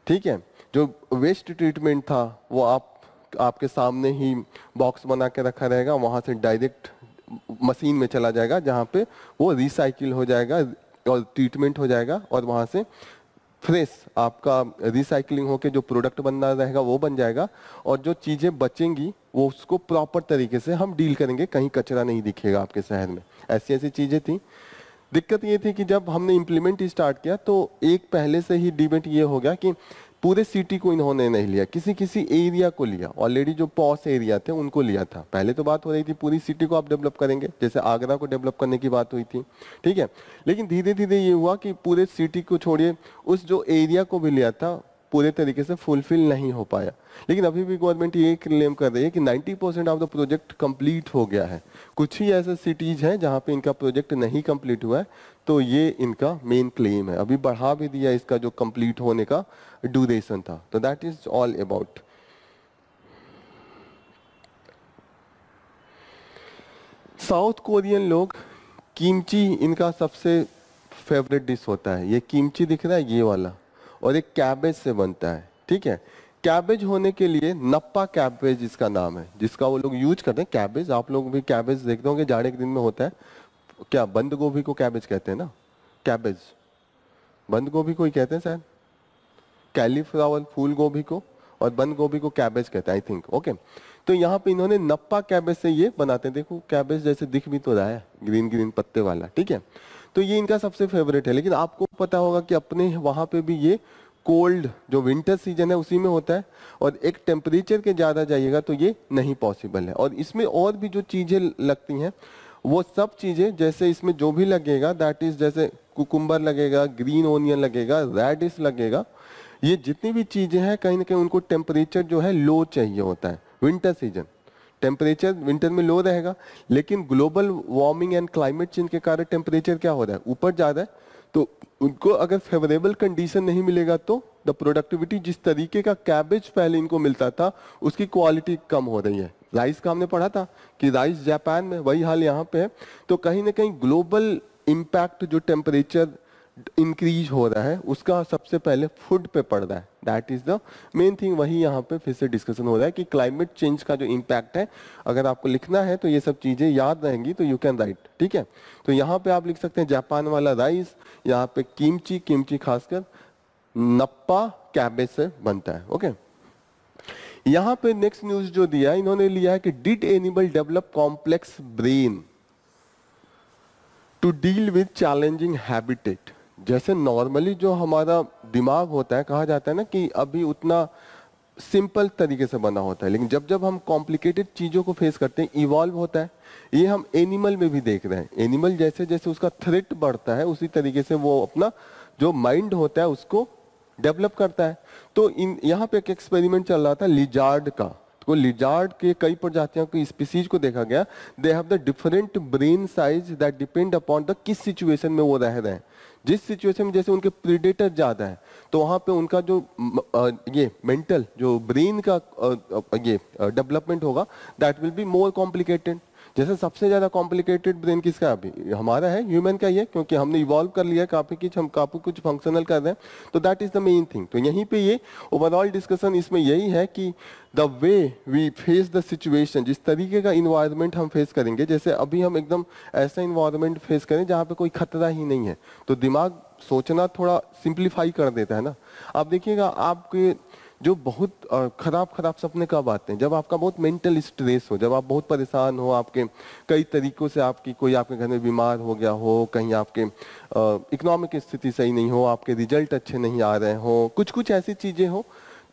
ठीक है। जो वेस्ट ट्रीटमेंट था वो आपके सामने ही बॉक्स बना के रखा रहेगा, वहां से डायरेक्ट मशीन में चला जाएगा जहां पे वो रिसाइकिल हो जाएगा और ट्रीटमेंट हो जाएगा, और वहां से फ्रेश आपका रिसाइकलिंग होके जो प्रोडक्ट बनना रहेगा वो बन जाएगा। और जो चीजें बचेंगी वो उसको प्रॉपर तरीके से हम डील करेंगे, कहीं कचरा नहीं दिखेगा आपके शहर में। ऐसी ऐसी चीजें थी। दिक्कत ये थी कि जब हमने इम्प्लीमेंट स्टार्ट किया तो एक पहले से ही डिबेट ये हो गया कि पूरे सिटी को इन्होंने नहीं लिया, किसी किसी एरिया को लिया। ऑलरेडी जो पॉस एरिया थे उनको लिया था। पहले तो बात हो रही थी पूरी सिटी को आप डेवलप करेंगे, जैसे आगरा को डेवलप करने की बात हुई थी, ठीक है। लेकिन धीरे धीरे ये हुआ कि पूरे सिटी को छोड़िए, उस जो एरिया को भी लिया था पूरे तरीके से फुलफिल नहीं हो पाया। लेकिन अभी भी गवर्नमेंट ये क्लेम कर रही है कि 90% ऑफ द प्रोजेक्ट कंप्लीट हो गया है। कुछ ही ऐसे सिटीज हैं जहाँ पे इनका प्रोजेक्ट नहीं कंप्लीट हुआ है, तो ये इनका मेन क्लेम है। अभी बढ़ा भी दिया इसका जो कंप्लीट होने का ड्यूरेशन था। तो that is all about. South Korean लोग किमची इनका सबसे फेवरेट डिश होता है। ये किमची दिख रहा है ये वाला, और एक कैबेज से बनता है, ठीक है। कैबेज होने के लिए नप्पा कैबेज इसका नाम है, जिसका वो लोग यूज करते हैं। कैबेज आप लोग भी कैबेज देखते होंगे, जाड़े के दिन में होता है। क्या बंद गोभी को कैबेज कहते हैं ना, कैबेज। बंद गोभी को ही कहते हैं शायद, कैलीफ्लावर फूल गोभी को, और बंद गोभी को कैबेज कहते हैं आई थिंक। ओके, तो यहाँ पे इन्होंने नप्पा कैबेज से ये बनाते हैं। देखो कैबेज जैसे दिख भी तो रहा है, ग्रीन ग्रीन पत्ते वाला, ठीक है। तो ये इनका सबसे फेवरेट है। लेकिन आपको पता होगा कि अपने वहाँ पे भी ये कोल्ड जो विंटर सीजन है उसी में होता है, और एक टेम्परेचर के ज़्यादा जाइएगा तो ये नहीं पॉसिबल है। और इसमें और भी जो चीज़ें लगती हैं वो सब चीज़ें, जैसे इसमें जो भी लगेगा दैट इज, जैसे कुकुम्बर लगेगा, ग्रीन ओनियन लगेगा, रेडिश लगेगा, ये जितनी भी चीज़ें हैं कहीं ना कहीं उनको टेम्परेचर जो है लो चाहिए होता है। विंटर सीजन टेम्परेचर विंटर में लो रहेगा, लेकिन global warming and climate change के कारण टेम्परेचर क्या हो रहा है, ऊपर जा रहा है। तो उनको अगर फेवरेबल कंडीशन नहीं मिलेगा तो द प्रोडक्टिविटी, जिस तरीके का कैबेज पहले इनको मिलता था उसकी क्वालिटी कम हो रही है। राइस का हमने पढ़ा था कि राइस जापान में, वही हाल यहाँ पे है। तो कहीं ना कहीं ग्लोबल इम्पैक्ट जो टेम्परेचर इंक्रीज हो रहा है उसका सबसे पहले फूड पे पड़ रहा है। That is the main thing. वही यहाँ पे फिर से डिस्कशन हो रहा है कि क्लाइमेट चेंज का जो इम्पैक्ट है, अगर आपको लिखना है तो ये सब चीजें याद रहेंगी तो यू कैन राइट, ठीक है। तो यहाँ पे आप लिख सकते हैं जापान वाला राइस, यहाँ पे किमची, किमची खासकर नप्पा कैबेज से बनता है। ओके, यहाँ पे नेक्स्ट न्यूज जो दिया इन्होंने लिया है कि did animal develop complex brain to deal with challenging habitat. जैसे नॉर्मली जो हमारा दिमाग होता है, कहा जाता है ना कि अभी उतना सिंपल तरीके से बना होता है, लेकिन जब जब हम कॉम्प्लिकेटेड चीज़ों को फेस करते हैं इवॉल्व होता है। ये हम एनिमल में भी देख रहे हैं। एनिमल जैसे जैसे उसका थ्रेट बढ़ता है उसी तरीके से वो अपना जो माइंड होता है उसको डेवलप करता है। तो यहाँ पे एक एक्सपेरिमेंट चल रहा था लिजार्ड का। तो लिजार्ड के कई प्रजातियों की स्पीसीज को देखा गया, they have the different brain size that depend upon the किस सिचुएशन में वो रह रहे हैं। जिस सिचुएशन में जैसे उनके प्रीडेटर ज्यादा है तो वहां पे उनका जो ये मेंटल जो ब्रेन का ये डेवलपमेंट होगा that will be more complicated. जैसे सबसे ज्यादा कॉम्प्लिकेटेड ब्रेन किसका है अभी, हमारा है, ह्यूमन का ही है, क्योंकि हमने इवॉल्व कर लिया काफी कुछ, हम काफी कुछ फंक्शनल कर रहे हैं। तो that is the main thing. तो यहीं पे ये ओवरऑल डिस्कशन इसमें यही है कि the way we face the situation, जिस तरीके का इन्वायरमेंट हम फेस करेंगे, जैसे अभी हम एकदम ऐसा इन्वायरमेंट फेस करें जहाँ पे कोई खतरा ही नहीं है, तो दिमाग सोचना थोड़ा सिंप्लीफाई कर देता है ना। आप देखिएगा आपके जो बहुत खराब खराब सपने कब आते हैं, जब आपका बहुत मेंटल स्ट्रेस हो, जब आप बहुत परेशान हो, आपके कई तरीकों से आपकी कोई आपके घर में बीमार हो गया हो, कहीं आपके इकोनॉमिक स्थिति सही नहीं हो, आपके रिजल्ट अच्छे नहीं आ रहे हो, कुछ कुछ ऐसी चीजें हो।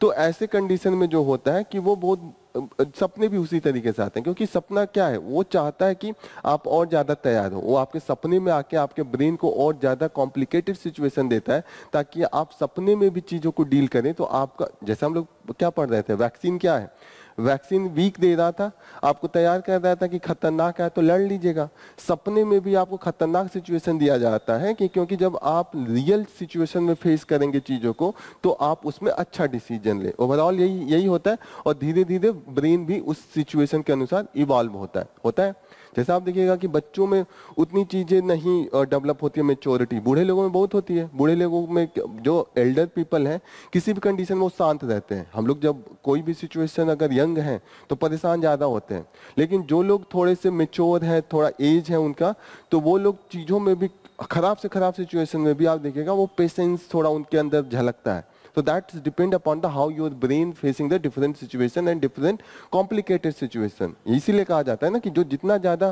तो ऐसे कंडीशन में जो होता है कि वो बहुत सपने भी उसी तरीके से आते हैं, क्योंकि सपना क्या है, वो चाहता है कि आप और ज्यादा तैयार हो। वो आपके सपने में आके आपके ब्रेन को और ज्यादा कॉम्प्लिकेटेड सिचुएशन देता है ताकि आप सपने में भी चीजों को डील करें। तो आपका, जैसे हम लोग क्या पढ़ रहे थे, वैक्सीन क्या है, वैक्सीन वीक दे रहा था, आपको तैयार कर रहा था कि खतरनाक है तो लड़ लीजिएगा। सपने में भी आपको खतरनाक सिचुएशन दिया जाता है कि क्योंकि जब आप रियल सिचुएशन में फेस करेंगे चीजों को तो आप उसमें अच्छा डिसीजन ले। ओवरऑल यही यही होता है, और धीरे धीरे ब्रेन भी उस सिचुएशन के अनुसार इवॉल्व होता है। जैसे आप देखिएगा कि बच्चों में उतनी चीजें नहीं डेवलप होती है, मेच्योरिटी बूढ़े लोगों में बहुत होती है। बूढ़े लोगों में जो एल्डर पीपल हैं किसी भी कंडीशन में वो शांत रहते हैं। हम लोग जब कोई भी सिचुएशन अगर यंग हैं तो परेशान ज्यादा होते हैं, लेकिन जो लोग थोड़े से मेच्योर हैं, थोड़ा एज है उनका, तो वो लोग चीजों में भी खराब से खराब सिचुएशन में भी आप देखिएगा वो पेशेंस थोड़ा उनके अंदर झलकता है। So that depend upon the how your brain facing the different situation and different complicated situation. इसीलिए कहा जाता है ना कि जो जितना ज्यादा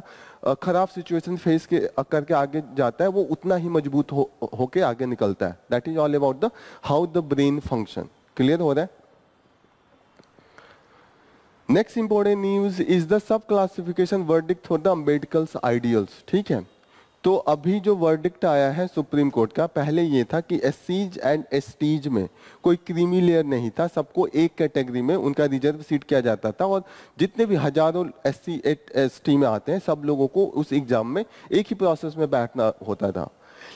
खराब सिचुएशन फेस करके आगे जाता है वो उतना ही मजबूत होके आगे निकलता है। That is all about the how the brain function. Clear हो रहा है? Next important news is the sub classification verdict for the Ambedkar's ideals. ठीक है, तो अभी जो वर्डिक्ट आया है सुप्रीम कोर्ट का, पहले ये था कि एससीज एंड एसटीज में कोई क्रीमी लेयर नहीं था, सबको एक कैटेगरी में उनका रिजर्व सीट किया जाता था, और जितने भी हजारों एससी एसटी में आते हैं सब लोगों को उस एग्जाम में एक ही प्रोसेस में बैठना होता था।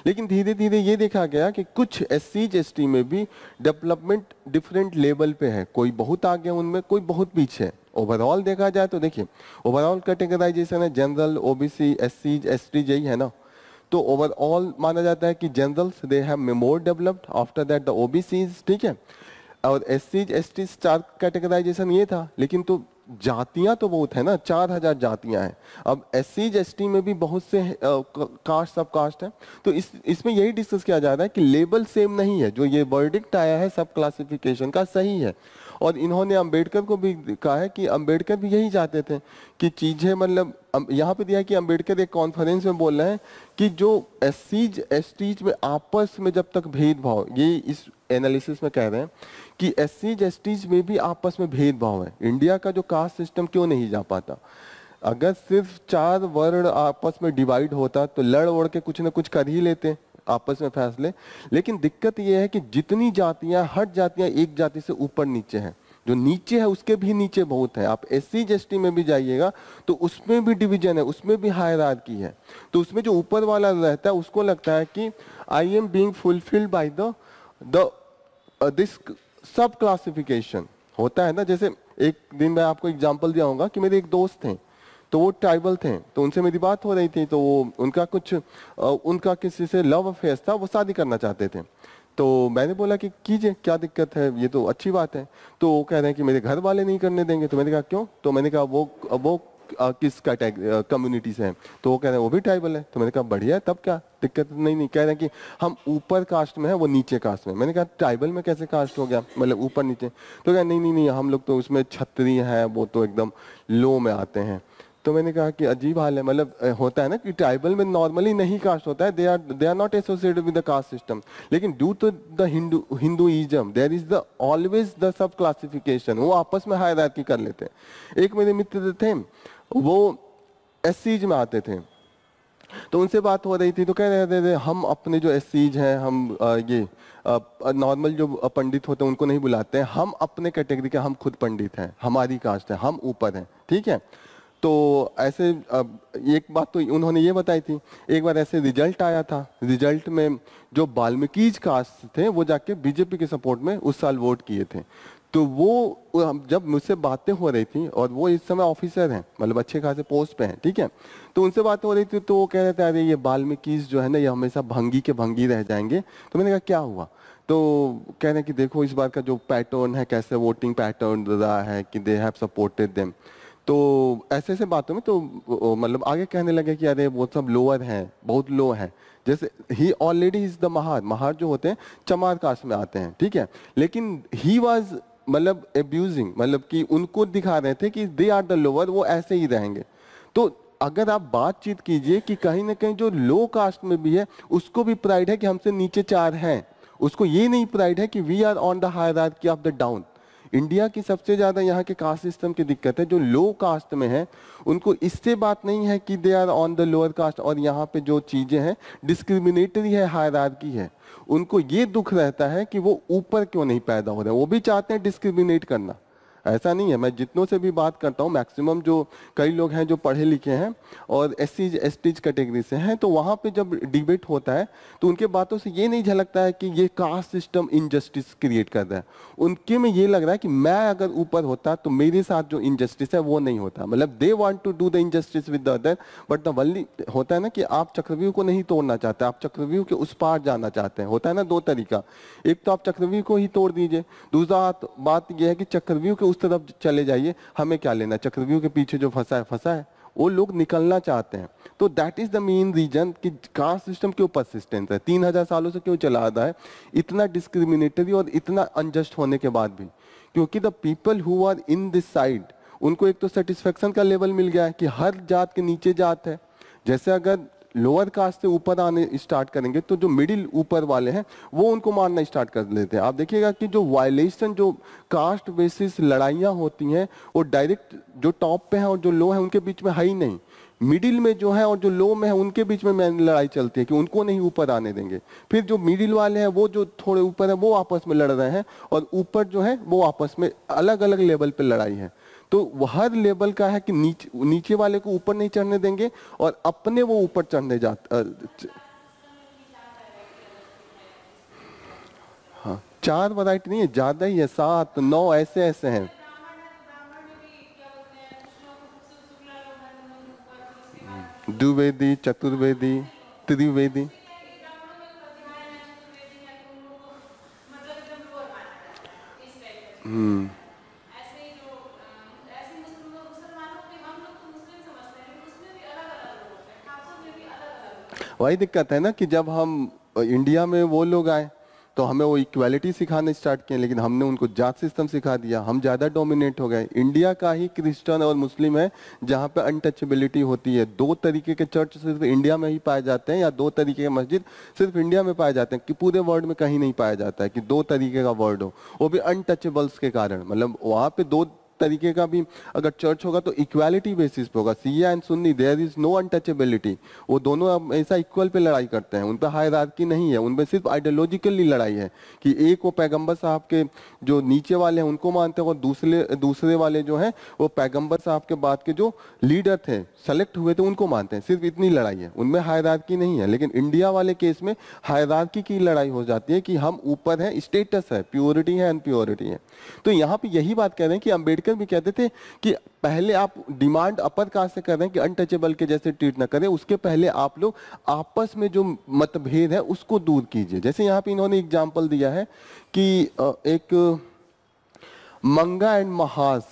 लेकिन धीरे धीरे ये देखा गया कि कुछ एससी एसटी में भी डेवलपमेंट डिफरेंट लेवल पे है, कोई बहुत आगे उनमें, कोई बहुत पीछे है। ओवरऑल देखा जाए तो देखिए, ओवरऑल कैटेगराइजेशन है जनरल, ओबीसी, एससी, एसटी, यही है ना। तो ओवरऑल माना जाता है कि generals they have more developed, after that the OBCs, ठीक है। और एससी एसटी चार कैटेगराइजेशन ये था, लेकिन तो जातियां तो बहुत है ना, 4000 जातियां हैं। अब एससी एसटी में भी बहुत से कास्ट सब कास्ट है। तो इसमें यही डिस्कस किया जा रहा है कि लेबल सेम नहीं है। जो ये वर्डिक्ट आया है सब क्लासिफिकेशन का सही है, और इन्होंने अंबेडकर को भी कहा है कि अंबेडकर भी यही चाहते थे कि चीजें, मतलब यहाँ पे दिया है कि अंबेडकर एक कॉन्फ्रेंस में बोल रहे हैं कि जो एससीज एसटीज में आपस में जब तक भेदभाव, ये इस एनालिसिस में कह रहे हैं कि एससीज एसटीज में भी आपस में भेदभाव है। इंडिया का जो कास्ट सिस्टम क्यों नहीं जा पाता? अगर सिर्फ 4 वर्ण आपस में डिवाइड होता तो लड़ ओढ़ के कुछ ना कुछ कर ही लेते आपस में फैसले। लेकिन दिक्कत यह है कि जितनी जातियां, हर जातियां एक जाति से ऊपर नीचे हैं, जो नीचे है उसके भी नीचे बहुत है। आप एससी एसटी में भी जाइएगा तो उसमें भी डिवीजन है, उसमें भी हायरार्की है। तो उसमें जो ऊपर वाला रहता है उसको लगता है कि I am being fulfilled by the this सब क्लासिफिकेशन होता है ना। जैसे एक दिन मैं आपको एग्जांपल दिया होगा कि मेरे एक दोस्त थे, तो वो ट्राइबल थे, तो उनसे मेरी बात हो रही थी, तो वो उनका किसी से लव अफेयर था, वो शादी करना चाहते थे। तो मैंने बोला कि कीजिए, क्या दिक्कत है, ये तो अच्छी बात है। तो वो कह रहे हैं कि मेरे घर वाले नहीं करने देंगे। तो मैंने कहा क्यों? तो मैंने कहा वो किस कम्युनिटी से है? तो वो कह रहे हैं वो भी ट्राइबल है। तो मैंने कहा बढ़िया है, तब क्या दिक्कत? नहीं, कह रहे हैं कि हम ऊपर कास्ट में है, वो नीचे कास्ट में। मैंने कहा ट्राइबल में कैसे कास्ट हो गया, मतलब ऊपर नीचे? तो कहा नहीं, हम लोग तो उसमें क्षत्रिय है, वो तो एकदम लो में आते हैं। तो मैंने कहा कि अजीब हाल है, मतलब होता है ना कि ट्राइबल में नॉर्मली नहीं कास्ट होता है, they are not associated with the caste system. लेकिन due to the Hinduism there is the always the sub classification, वो आपस में हायरार्की कर लेते हैं। एक मेरे मित्र थे, वो एससीज में आते थे, तो उनसे बात हो रही थी, तो कह रहे थे हम अपने जो एससीज हैं, हम ये नॉर्मल जो पंडित होते हैं उनको नहीं बुलाते हैं, हम अपने कैटेगरी के, हम खुद पंडित हैं, हमारी कास्ट है, हम ऊपर हैं, ठीक है। तो ऐसे एक बात तो उन्होंने ये बताई थी, एक बार ऐसे रिजल्ट आया था, रिजल्ट में जो वाल्मीकिज कास्ट थे वो जाके बीजेपी के सपोर्ट में उस साल वोट किए थे। तो वो जब मुझसे बातें हो रही थी, और वो इस समय ऑफिसर हैं, मतलब अच्छे खासे पोस्ट पे हैं, ठीक है। तो उनसे बात हो रही थी, तो वो कह रहे थे अरे ये वाल्मीकिज जो है ना, ये हमेशा भंगी के भंगी रह जाएंगे। तो मैंने कहा क्या हुआ? तो कह रहे हैं कि देखो इस बार का जो पैटर्न है, कैसे वोटिंग पैटर्न रहा है, कि दे हैव सपोर्टेड देम। तो ऐसे ऐसे बातों में तो मतलब आगे कहने लगे कि अरे वो सब लोअर हैं, बहुत लो है। जैसे ही ऑलरेडी इज द महार जो होते हैं चमार कास्ट में आते हैं, ठीक है। लेकिन ही वाज मतलब एब्यूजिंग, मतलब कि उनको दिखा रहे थे कि दे आर द लोअर, वो ऐसे ही रहेंगे। तो अगर आप बातचीत कीजिए कि कहीं ना कहीं जो लो कास्ट में भी है उसको भी प्राइड है कि हमसे नीचे 4 हैं, उसको ये नहीं प्राइड है कि we are on the hierarchy of the down. India की सबसे ज्यादा यहाँ के कास्ट सिस्टम की दिक्कत है, जो लो कास्ट में है उनको इससे बात नहीं है कि they are on the lower caste, और यहाँ पे जो चीजें हैं डिस्क्रिमिनेटरी है, हायरार्की है। उनको ये दुख रहता है कि वो ऊपर क्यों नहीं पैदा हो रहे हैं, वो भी चाहते हैं डिस्क्रिमिनेट करना। ऐसा नहीं है, मैं जितनों से भी बात करता हूँ मैक्सिमम जो कई लोग हैं जो पढ़े लिखे हैं और एससी एसटीज कैटेगरी से हैं, तो वहाँ पे जब डिबेट होता है तो उनके बातों से ये नहीं झलकता है कि ये कास्ट सिस्टम इनजस्टिस क्रिएट कर रहा है। उनके में ये लग रहा है कि मैं अगर ऊपर होता तो मेरे साथ जो इनजस्टिस है वो नहीं होता। मतलब they want to do the injustice with the other, but the only होता है ना कि आप चक्रव्यूह को नहीं तोड़ना चाहते, आप चक्रव्यूह के उस पार जाना चाहते हैं। होता है ना 2 तरीका, एक तो आप चक्रव्यूह को ही तोड़ दीजिए, दूसरा बात यह है कि चक्रव्यूह के उस तरफ चले जाइए, हमें क्या लेना, चक्रव्यूह के पीछे जो फंसा है। वो लोग निकलना चाहते हैं। तो that is the main reason कि कास्ट सिस्टम क्यों परसिस्टेंट है, 3000 सालों से क्यों चला आ रहा है, इतना डिस्क्रिमिनेटरी और इतना अनजस्ट होने के बाद भी। क्योंकि the people who are in this side, उनको एक तो सेटिस्फेक्शन का लेवल मिल गया है कि हर जात के नीचे जात है। जैसे अगर लोअर कास्ट से ऊपर आने स्टार्ट करेंगे तो जो मिडिल ऊपर वाले हैं वो उनको मारना स्टार्ट कर देते हैं। आप देखिएगा कि जो वायलेशन, जो कास्ट बेसिस लड़ाइयाँ होती हैं वो डायरेक्ट जो टॉप पे हैं और जो लो है उनके बीच में है ही नहीं, मिडिल में जो है और जो लो में है उनके बीच में मेन लड़ाई चलती है कि उनको नहीं ऊपर आने देंगे। फिर जो मिडिल वाले हैं वो जो थोड़े ऊपर है वो आपस में लड़ रहे हैं, और ऊपर जो है वो आपस में अलग अलग लेवल पे लड़ाई है। तो वो हर लेवल का है कि नीचे वाले को ऊपर नहीं चढ़ने देंगे और अपने वो ऊपर चढ़ने जाते। हाँ, 4 वैरायटी नहीं है, ज्यादा ही है, 7 9 ऐसे ऐसे हैं। द्विवेदी, चतुर्वेदी, त्रिवेदी। हम्म, वही दिक्कत है ना कि जब हम इंडिया में वो लोग आए तो हमें वो इक्वालिटी सिखाने स्टार्ट किए, लेकिन हमने उनको जात सिस्टम सिखा दिया, हम ज़्यादा डोमिनेट हो गए। इंडिया का ही क्रिश्चियन और मुस्लिम है जहाँ पे अनटचेबिलिटी होती है। 2 तरीके के चर्च सिर्फ इंडिया में ही पाए जाते हैं, या 2 तरीके के मस्जिद सिर्फ इंडिया में पाए जाते हैं, कि पूरे वर्ल्ड में कहीं नहीं पाया जाता है कि 2 तरीके का वर्ड हो, वो भी अनटचेबल्स के कारण। मतलब वहाँ पे 2 तरीके का भी अगर चर्च होगा तो इक्वालिटी बेसिस पे होगा। Shia and Sunni, there is no untouchability, वो दोनों ऐसा इक्वल पे लड़ाई करते हैं, उन पे हायरार्की नहीं है, उनमें सिर्फ आइडियोलॉजिकली लड़ाई है कि एक वो पैगंबर साहब के जो नीचे वाले हैं उनको मानते हैं, और दूसरे वाले जो हैं वो पैगंबर साहब के बाद के जो लीडर थे, सेलेक्ट हुए थे, उनको मानते हैं। सिर्फ इतनी लड़ाई है, उनमें हायरार्की नहीं है। लेकिन इंडिया वाले केस में हायरार्की की लड़ाई हो जाती है कि हम ऊपर हैं, स्टेटस है, प्योरिटी है, अनप्योरिटी है। तो यहाँ पे यही बात कह रहे हैं कि अम्बेडकर भी कहते थे कि पहले आप डिमांड अपर कास्ट से कर रहे हैं कि अनटचेबल के जैसे ट्रीट ना करें, उसके पहले आप लोग आपस में जो मतभेद है उसको दूर कीजिए। जैसे यहाँ पे इन्होंने एग्जाम्पल दिया है कि एक मंगा एंड महास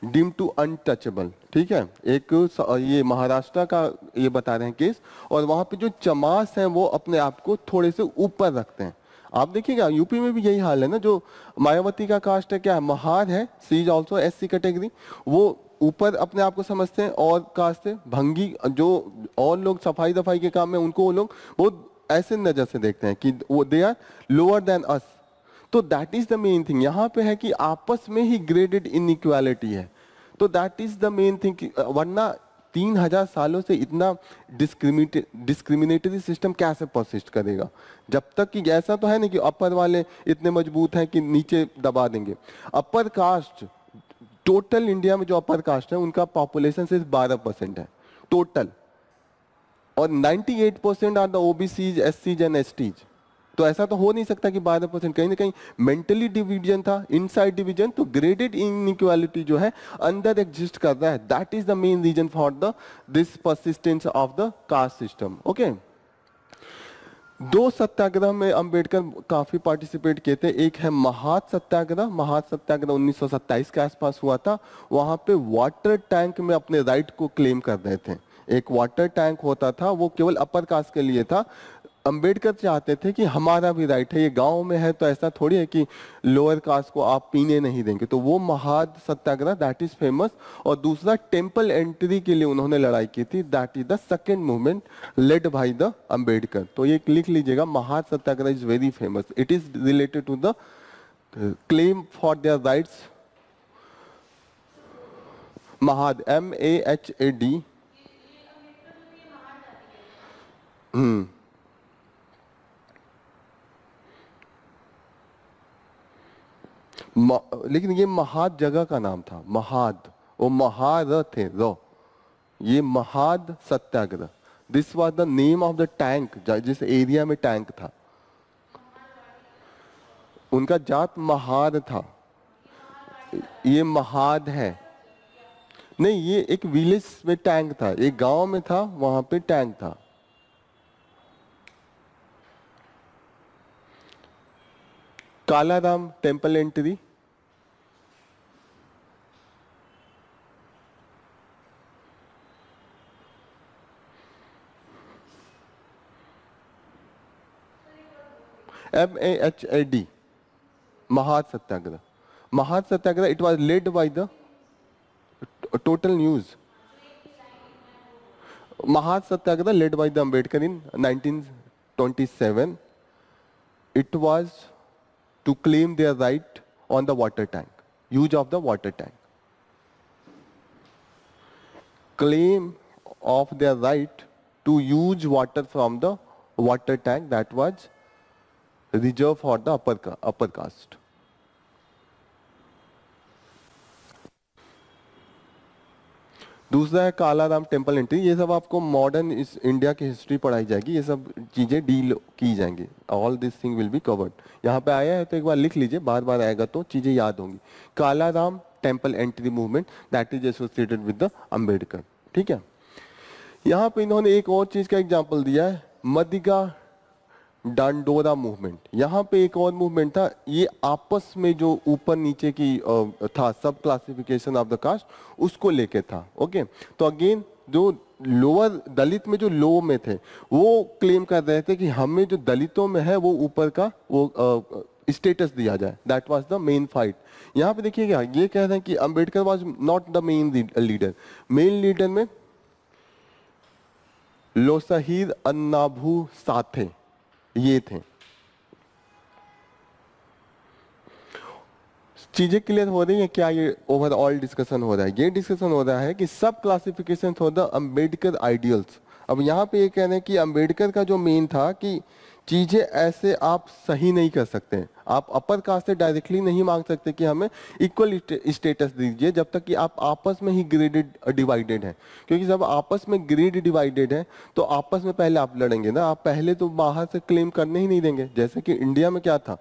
डीम टू अनटचेबल, ठीक है, एक ये महाराष्ट्र का ये बता रहे हैं केस, और वहां पे जो चमास है वो अपने आप को थोड़े से ऊपर रखते हैं। आप देखिएगा यूपी में भी यही हाल है ना, जो मायावती का कास्ट है क्या है, महार है, सी इज ऑल्सो एससी कैटेगरी, वो ऊपर अपने आप को समझते हैं, और कास्ट है भंगी, जो और लोग सफाई दफाई के काम में उनको वो लोग बहुत ऐसे नजर से देखते हैं कि वो they are lower than us. तो that is the main thing, यहाँ पे है कि आपस में ही ग्रेडेड इनइक्वालिटी है। तो that is the main thing, वरना 3000 सालों से इतना डिस्क्रिमिनेटरी सिस्टम कैसे परसिस्ट करेगा, जब तक कि ऐसा तो है नहीं कि अपर वाले इतने मजबूत हैं कि नीचे दबा देंगे। अपर कास्ट, टोटल इंडिया में जो अपर कास्ट है उनका पॉपुलेशन सिर्फ 12% है टोटल, और 98% आर द ओबीसीज, एससीज एंड एसटीज। तो ऐसा तो हो नहीं सकता कि 12%, कहीं ना कहीं मेंटली डिवीजन था, इनसाइड डिवीजन, तो ग्रेडेड इनइक्वालिटी जो है अंदर एग्जिस्ट कर रहा है। That is the main reason for the this persistence of the caste system. Okay, 2 Satyagraha में अंबेडकर काफी पार्टिसिपेट किए थे। एक है महाद सत्याग्रह, महाद सत्याग्रह 1927 के आसपास हुआ था। वहां पे वाटर टैंक में अपने राइट को क्लेम कर रहे थे। एक वाटर टैंक होता था, वो केवल अपर कास्ट के लिए था। अंबेडकर चाहते थे कि हमारा भी राइट है, ये गांव में है तो ऐसा थोड़ी है कि लोअर कास्ट को आप पीने नहीं देंगे। तो वो महाद सत्याग्रह, दैट इज फेमस। और दूसरा टेम्पल एंट्री के लिए उन्होंने लड़ाई की थी, that is the second movement led by the Ambedkar. तो ये लिख लीजिएगा, Mahad satyagraha is very famous, it is related to the claim for their rights. Mahad, MAHAD। लेकिन ये महाद जगह का नाम था, महाद, वो महार थे रो, ये Mahad satyagraha, this was the name of the tank, जिस एरिया में टैंक था। उनका जात महार था, ये महाद है नहीं, ये एक विलेज में टैंक था, एक गांव में था, वहां पे टैंक था। Kalaram temple entry, MAHAD, Mahad satyagraha. Mahad satyagraha, it was led by the total news. Mahar Satyagraha led by the Ambedkar in 1927. It was to claim their right on the water tank, use of the water tank. Claim of their right to use water from the water tank that was reserved for the upper caste. दूसरा है Kalaram temple entry. ये सब आपको modern इस India की history पढ़ाई जाएगी, ये सब चीजें डील की जाएंगी। All this thing will be covered. यहाँ पे आया है तो एक बार लिख लीजिए, बार बार आएगा तो चीजें याद होंगी। Kalaram temple entry movement that is associated with the Ambedkar. ठीक है, यहाँ पे इन्होंने एक और चीज का एग्जाम्पल दिया है, मदिगा डांडोरा मूवमेंट। यहाँ पे एक और मूवमेंट था, ये आपस में जो ऊपर नीचे की था सब क्लासिफिकेशन ऑफ द कास्ट, उसको लेके था। ओके, तो अगेन जो लोअर दलित में जो लो में थे वो क्लेम कर रहे थे कि हमें जो दलितों में है वो ऊपर का वो स्टेटस दिया जाए। That was the main fight. यहाँ पे देखिएगा ये कह रहे हैं कि Ambedkar was not the main leader. Main leader में लोसाहीर अन्नाभू साथे ये थे। चीजें क्लियर हो रही है क्या? ये ओवरऑल डिस्कशन हो रहा है। ये डिस्कशन हो रहा है कि सब classification for the Ambedkar ideals. अब यहाँ पे ये कह रहे हैं कि अंबेडकर का जो मेन था कि चीजें ऐसे आप सही नहीं कर सकते, आप अपर कास्ट से डायरेक्टली नहीं मांग सकते कि हमें इक्वल स्टेटस दीजिए जब तक कि आप आपस में ही ग्रेडेड डिवाइडेड हैं। क्योंकि जब आपस में ग्रेड डिवाइडेड है तो आपस में पहले आप लड़ेंगे ना, आप पहले तो बाहर से क्लेम करने ही नहीं देंगे। जैसे कि इंडिया में क्या था,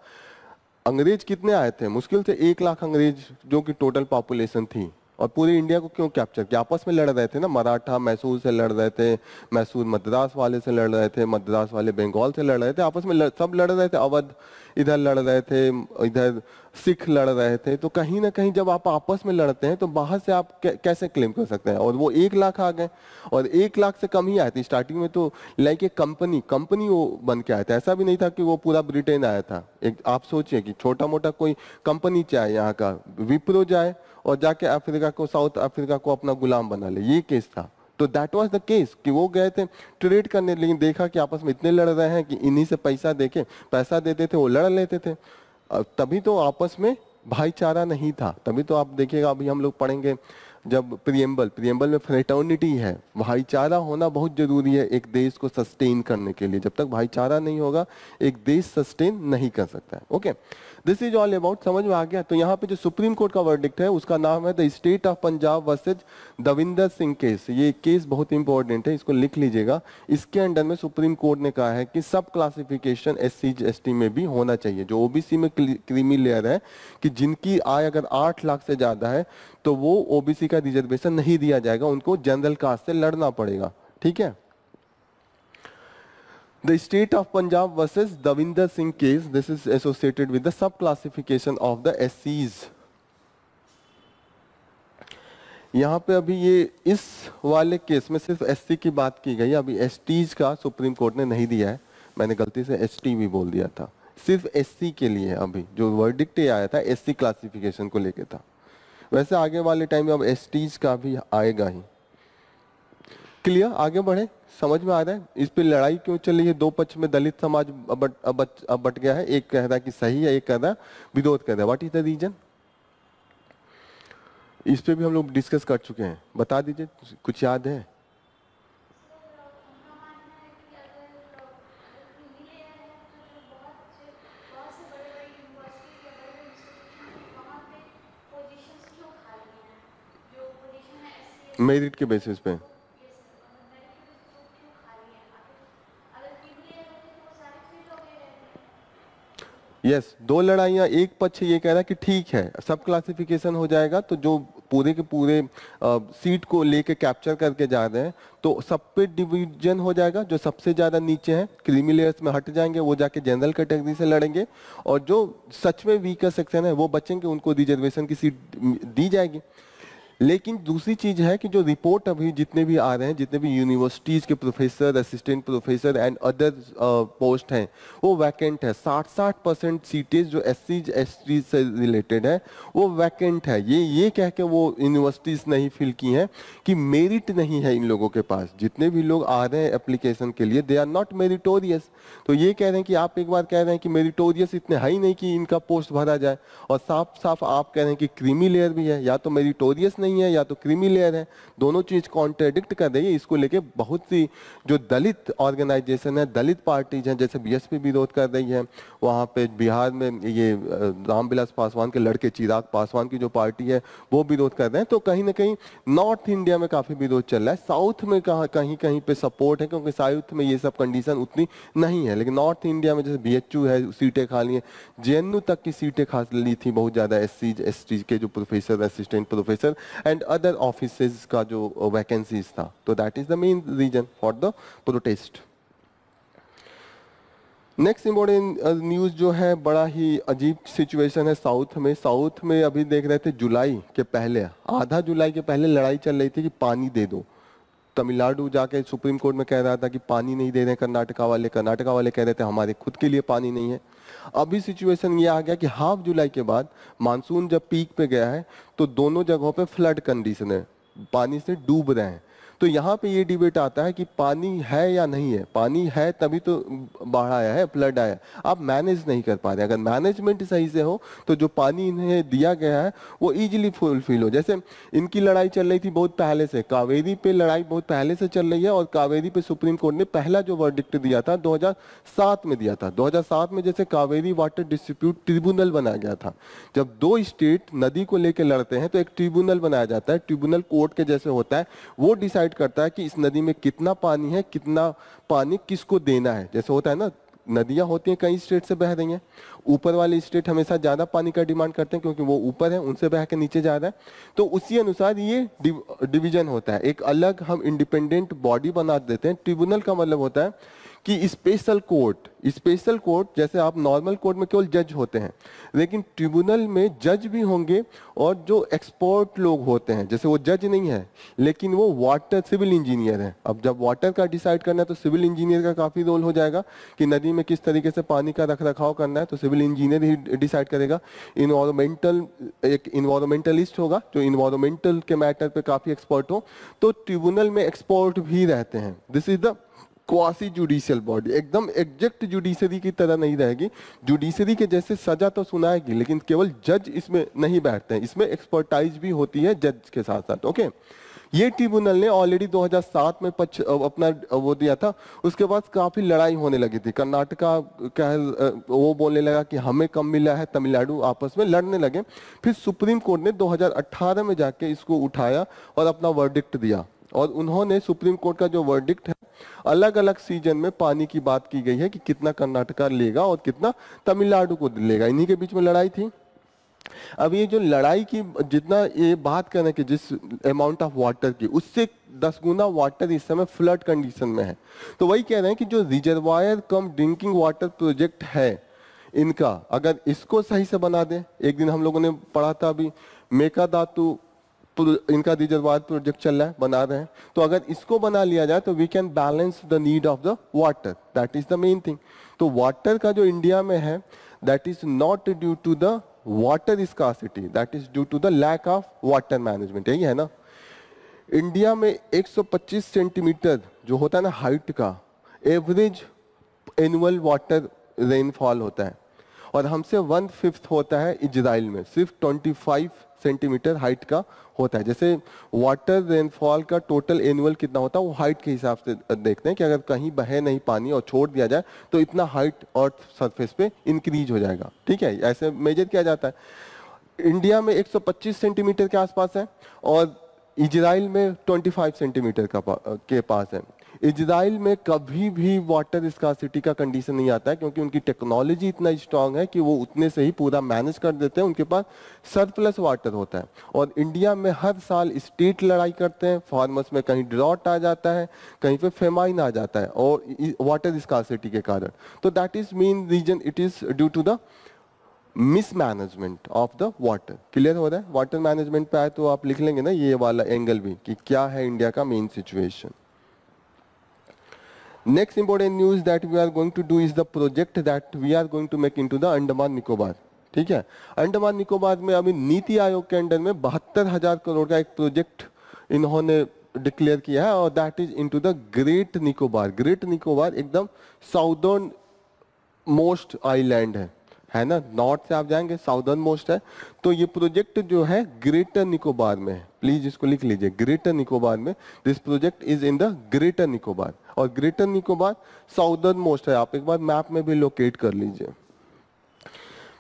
अंग्रेज कितने आए थे? मुश्किल से 1 लाख अंग्रेज जो कि टोटल पॉपुलेशन थी। और पूरी इंडिया को क्यों कैप्चर किया? आपस में लड़ रहे थे ना, मराठा मैसूर से लड़ रहे थे, मैसूर मद्रास वाले से लड़ रहे थे, मद्रास वाले बंगाल से लड़ रहे थे, आपस में सब लड़ रहे थे। अवध इधर लड़ रहे थे, इधर सिख लड़ रहे थे। तो कहीं ना कहीं जब आप आपस में लड़ते हैं तो बाहर से आप कैसे क्लेम कर सकते हैं? और वो 1 लाख आ गए, और 1 लाख से कम ही आए थे स्टार्टिंग में। तो लाइक एक कंपनी वो बन के आए थे, ऐसा भी नहीं था कि वो पूरा ब्रिटेन आया था। एक आप सोचिए कि छोटा मोटा कोई कंपनी चाहे, यहाँ का विप्रो जाए और जाके अफ्रीका को, साउथ अफ्रीका को अपना गुलाम बना ले, ये केस था। तो दैट वाज द केस कि वो गए थे ट्रेड करने, लेकिन देखा कि आपस में इतने लड़ रहे हैं कि इन्हीं से पैसा देके पैसा देते थे, वो लड़ लेते थे। तभी तो आपस में भाईचारा नहीं था। तभी तो आप देखिएगा, अभी हम लोग पढ़ेंगे जब प्रियम्बल में फ्रेटर्निटी है, भाईचारा होना बहुत जरूरी है एक देश को सस्टेन करने के लिए। जब तक भाईचारा नहीं होगा एक देश सस्टेन नहीं कर सकता है। Okay, this is all about, समझ में आ गया? तो यहाँ पे जो सुप्रीम कोर्ट का वर्डिक्ट है उसका नाम है the state of Punjab versus Davinder Singh case. ये केस बहुत इंपॉर्टेंट है, इसको लिख लीजिएगा। इसके अंडर में सुप्रीम कोर्ट ने कहा है कि सब क्लासिफिकेशन SC ST में भी होना चाहिए। जो OBC में क्रीमी लेयर है कि जिनकी आय अगर 8 लाख से ज्यादा है तो वो OBC का रिजर्वेशन नहीं दिया जाएगा, उनको जनरल कास्ट से लड़ना पड़ेगा। ठीक है, The state of Punjab versus Davinder Singh case, this is associated with the sub-classification of the SCs. यहाँ पे अभी ये इस वाले केस में सिर्फ SC की बात की गई, अभी STs का सुप्रीम कोर्ट ने नहीं दिया है। मैंने गलती से ST भी बोल दिया था, सिर्फ SC के लिए अभी जो वर्डिक्ट आया था SC क्लासिफिकेशन को लेके था। वैसे आगे वाले टाइम में अब STs का भी आएगा ही। क्लियर, आगे बढ़े, समझ में आ रहा है? इस पे लड़ाई क्यों चली है? दो पक्ष में दलित समाज अब बट गया है। एक कह रहा है कि सही है, एक कह रहा है विरोध कर रहा है। What is the reason? इस पे भी हम लोग डिस्कस कर चुके हैं, बता दीजिए, कुछ याद है? मेरिट के बेसिस पे यस, दो लड़ाइयाँ। एक पक्ष ये कह रहा है कि ठीक है सब क्लासिफिकेशन हो जाएगा तो जो पूरे के पूरे सीट को लेके कैप्चर करके जा रहे हैं तो सब पे डिवीजन हो जाएगा। जो सबसे ज्यादा नीचे हैं क्रीमी लेयर्स में हट जाएंगे, वो जाके जनरल कैटेगरी से लड़ेंगे, और जो सच में वीकर सेक्शन है वो बचेंगे, उनको रिजर्वेशन की सीट दी जाएगी। लेकिन दूसरी चीज है कि जो रिपोर्ट अभी जितने भी आ रहे हैं, जितने भी यूनिवर्सिटीज के professor, assistant professor and other post हैं, वो वैकेंट है। 60% सीटें जो एससी एसटी से रिलेटेड है वो वैकेंट है। ये कह के वो यूनिवर्सिटीज नहीं फिल की हैं कि मेरिट नहीं है इन लोगों के पास। जितने भी लोग आ रहे हैं एप्लीकेशन के लिए, दे आर नॉट मेरिटोरियस। तो ये कह रहे हैं कि आप एक बार कह रहे हैं कि मेरिटोरियस इतने है ही नहीं कि इनका पोस्ट भरा जाए, और साफ साफ आप कह रहे हैं कि क्रीमी लेयर भी है। या तो मेरिटोरियस नहीं है या तो क्रीमी लेयर है, दोनों चीज कॉन्ट्रेडिक्ट कर रही है। इसको लेके बहुत सी जो दलित ऑर्गेनाइजेशन है, दलित पार्टीज हैं, जैसे बीएसपी विरोध कर रही है। वहाँ पे बिहार में ये रामविलास पासवान के लड़के चिराग पासवान की जो पार्टी है वो विरोध कर रहे हैं। तो कहीं ना कहीं नॉर्थ इंडिया में काफी विरोध चल रहा है। साउथ में कहीं कहीं पे सपोर्ट है, क्योंकि साउथ में ये सब कंडीशन उतनी नहीं है। लेकिन नॉर्थ इंडिया में जैसे बीएचयू है, सीटें खाली हैं, जेएनयू तक की सीटें खाली थी बहुत ज्यादा, एससी एसटी के जो professor, assistant professor and other offices का जो वैकेंसीज था। तो that is the main reason for the protest. Next important news जो है, बड़ा ही अजीब सिचुएशन है साउथ में। साउथ में अभी देख रहे थे जुलाई के पहले, आधा जुलाई के पहले लड़ाई चल रही थी कि पानी दे दो। तमिलनाडु जाके सुप्रीम कोर्ट में कह रहा था कि पानी नहीं दे रहे कर्नाटका वाले, कर्नाटका वाले कह रहे थे हमारे खुद के लिए पानी नहीं है। अभी सिचुएशन ये आ गया कि हाफ जुलाई के बाद मानसून जब पीक पे गया है तो दोनों जगहों पे फ्लड कंडीशन है, पानी से डूब रहे हैं। तो यहाँ पे ये डिबेट आता है कि पानी है या नहीं है। पानी है तभी तो बाढ़ आया है, फ्लड आया है। आप मैनेज नहीं कर पा रहे। अगर मैनेजमेंट सही से हो तो जो पानी इन्हें दिया गया है वो इजीली फुलफिल हो। जैसे इनकी लड़ाई चल रही थी बहुत पहले से, कावेरी पे लड़ाई बहुत पहले से चल रही है, और कावेरी पे सुप्रीम कोर्ट ने पहला जो वर्डिक्ट दिया था 2007 में दिया था। 2007 में जैसे कावेरी वाटर डिस्प्यूट ट्रिब्यूनल बनाया गया था। जब दो स्टेट नदी को लेकर लड़ते हैं तो एक ट्रिब्यूनल बनाया जाता है, ट्रिब्यूनल कोर्ट के जैसे होता है। वो डिसाइड करता है कि इस नदी में कितना पानी है, कितना पानी किसको देना है। जैसे होता है ना, नदियां होती हैं कई स्टेट से बह रही हैं, ऊपर वाले स्टेट हमेशा ज्यादा पानी का डिमांड करते हैं क्योंकि वो ऊपर है, उनसे बह के नीचे जा रहा है। तो उसी अनुसार ये डिवीजन होता है। एक अलग हम इंडिपेंडेंट बॉडी बना देते हैं। ट्रिब्यूनल का मतलब होता है कि स्पेशल कोर्ट। स्पेशल कोर्ट जैसे आप नॉर्मल कोर्ट में केवल जज होते हैं, लेकिन ट्रिब्यूनल में जज भी होंगे और जो एक्सपर्ट लोग होते हैं, जैसे वो जज नहीं है लेकिन वो वाटर सिविल इंजीनियर है। अब जब वाटर का डिसाइड करना है तो सिविल इंजीनियर का काफी रोल हो जाएगा कि नदी में किस तरीके से पानी का रख रखाव करना है, तो सिविल इंजीनियर ही डिसाइड करेगा। इन्वायरमेंटल, एक इन्वायरमेंटलिस्ट होगा जो इन्वायरमेंटल के मैटर पे काफी एक्सपर्ट हो। तो ट्रिब्यूनल में एक्सपर्ट भी रहते हैं। This is the quasi judicial body. एकदम एग्जैक्ट जुडिशरी की तरह नहीं रहेगी, जुडिशरी के जैसे सजा तो सुनाएगी, लेकिन केवल जज इसमें नहीं बैठते हैं, इसमें एक्सपर्टाइज भी होती है जज के साथ साथ। ओके, ये ट्रिब्यूनल ने ऑलरेडी 2007 में अपना वो दिया था। उसके बाद काफी लड़ाई होने लगी थी। कर्नाटका वो बोलने लगा कि हमें कम मिला है, तमिलनाडु आपस में लड़ने लगे। फिर सुप्रीम कोर्ट ने 2018 में जाके इसको उठाया और अपना वर्डिक्ट दिया। और उन्होंने सुप्रीम कोर्ट का जो वर्डिक्ट है, अलग अलग सीजन में पानी की बात की गई है कि कितना कर्नाटका लेगा और कितना तमिलनाडु को लेगा। इन्हीं के बीच में लड़ाई थी। अब ये जो लड़ाई की, जितना ये बात करें कि जिस अमाउंट ऑफ वाटर की, उससे 10 गुना वाटर इस समय फ्लड कंडीशन में है। तो वही कह रहे हैं कि जो रिजर्वायर कम ड्रिंकिंग वाटर प्रोजेक्ट है इनका, अगर इसको सही से बना दें, एक दिन हम लोगों ने पढ़ा था अभी मेकादातु इनका रिजर्वायर प्रोजेक्ट चल रहा है, बना रहे हैं। तो अगर इसको बना लिया जाए तो we can balance the need of the water, that is the main thing. तो वाटर का जो इंडिया में है, that is not due to the water scarcity, that is due to the lack of water management. यही है ना, India में 125 centimetre जो होता है ना हाइट का एवरेज एनुअल वाटर रेनफॉल होता है, और हमसे 1/5 होता है इजराइल में, सिर्फ 25 सेंटीमीटर हाइट का होता है। जैसे वाटर रेनफॉल का टोटल एनुअल कितना होता है वो हाइट के हिसाब से देखते हैं कि अगर कहीं बहे नहीं पानी और छोड़ दिया जाए तो इतना हाइट अर्थ सरफेस पे इंक्रीज हो जाएगा। ठीक है, ऐसे मेजर किया जाता है। इंडिया में 125 सेंटीमीटर के आसपास है और इजराइल में 25 सेंटीमीटर के पास है। इजराइल में कभी भी वाटर स्कार्सिटी का कंडीशन नहीं आता है क्योंकि उनकी टेक्नोलॉजी इतना स्ट्रांग है कि वो उतने से ही पूरा मैनेज कर देते हैं, उनके पास सरप्लस वाटर होता है। और इंडिया में हर साल स्टेट लड़ाई करते हैं, फार्मर्स में कहीं ड्रॉट आ जाता है, कहीं पे फेमाइन आ जाता है और वाटर स्कार्सिटी के कारण। तो that is main reason, it is due to the mismanagement of the water. Clear हो रहा है? वाटर मैनेजमेंट पे आए तो आप लिख लेंगे ना ये वाला एंगल भी कि क्या है इंडिया का main situation. Next important news that we are going to do is the project that we are going to make into the Andaman Nicobar. ठीक है, अंडमान निकोबार में अभी नीति आयोग के अंडर में 72,000 करोड़ का एक प्रोजेक्ट इन्होंने डिक्लेयर किया है और that is into the great Nicobar. Great Nicobar एकदम साउदर्न मोस्ट आइलैंड है ना, नॉर्थ से आप जाएंगे साउदर्न मोस्ट है। तो ये प्रोजेक्ट जो है ग्रेटर निकोबार में है, प्लीज इसको लिख लीजिए, ग्रेटर निकोबार में। This project is in the greater Nicobar और ग्रेटर निकोबार साउदर्न मोस्ट है। आप एक बार मैप में भी लोकेट कर लीजिए।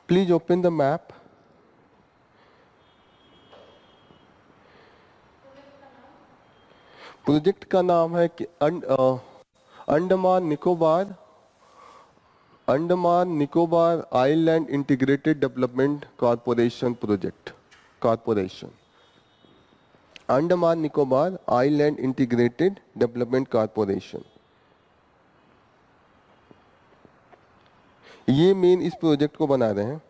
Please open the map. Project का नाम है कि Andaman Nicobar island integrated development corporation project. Corporation Andaman Nicobar island integrated development corporation, ये मेन इस प्रोजेक्ट को बना रहे हैं।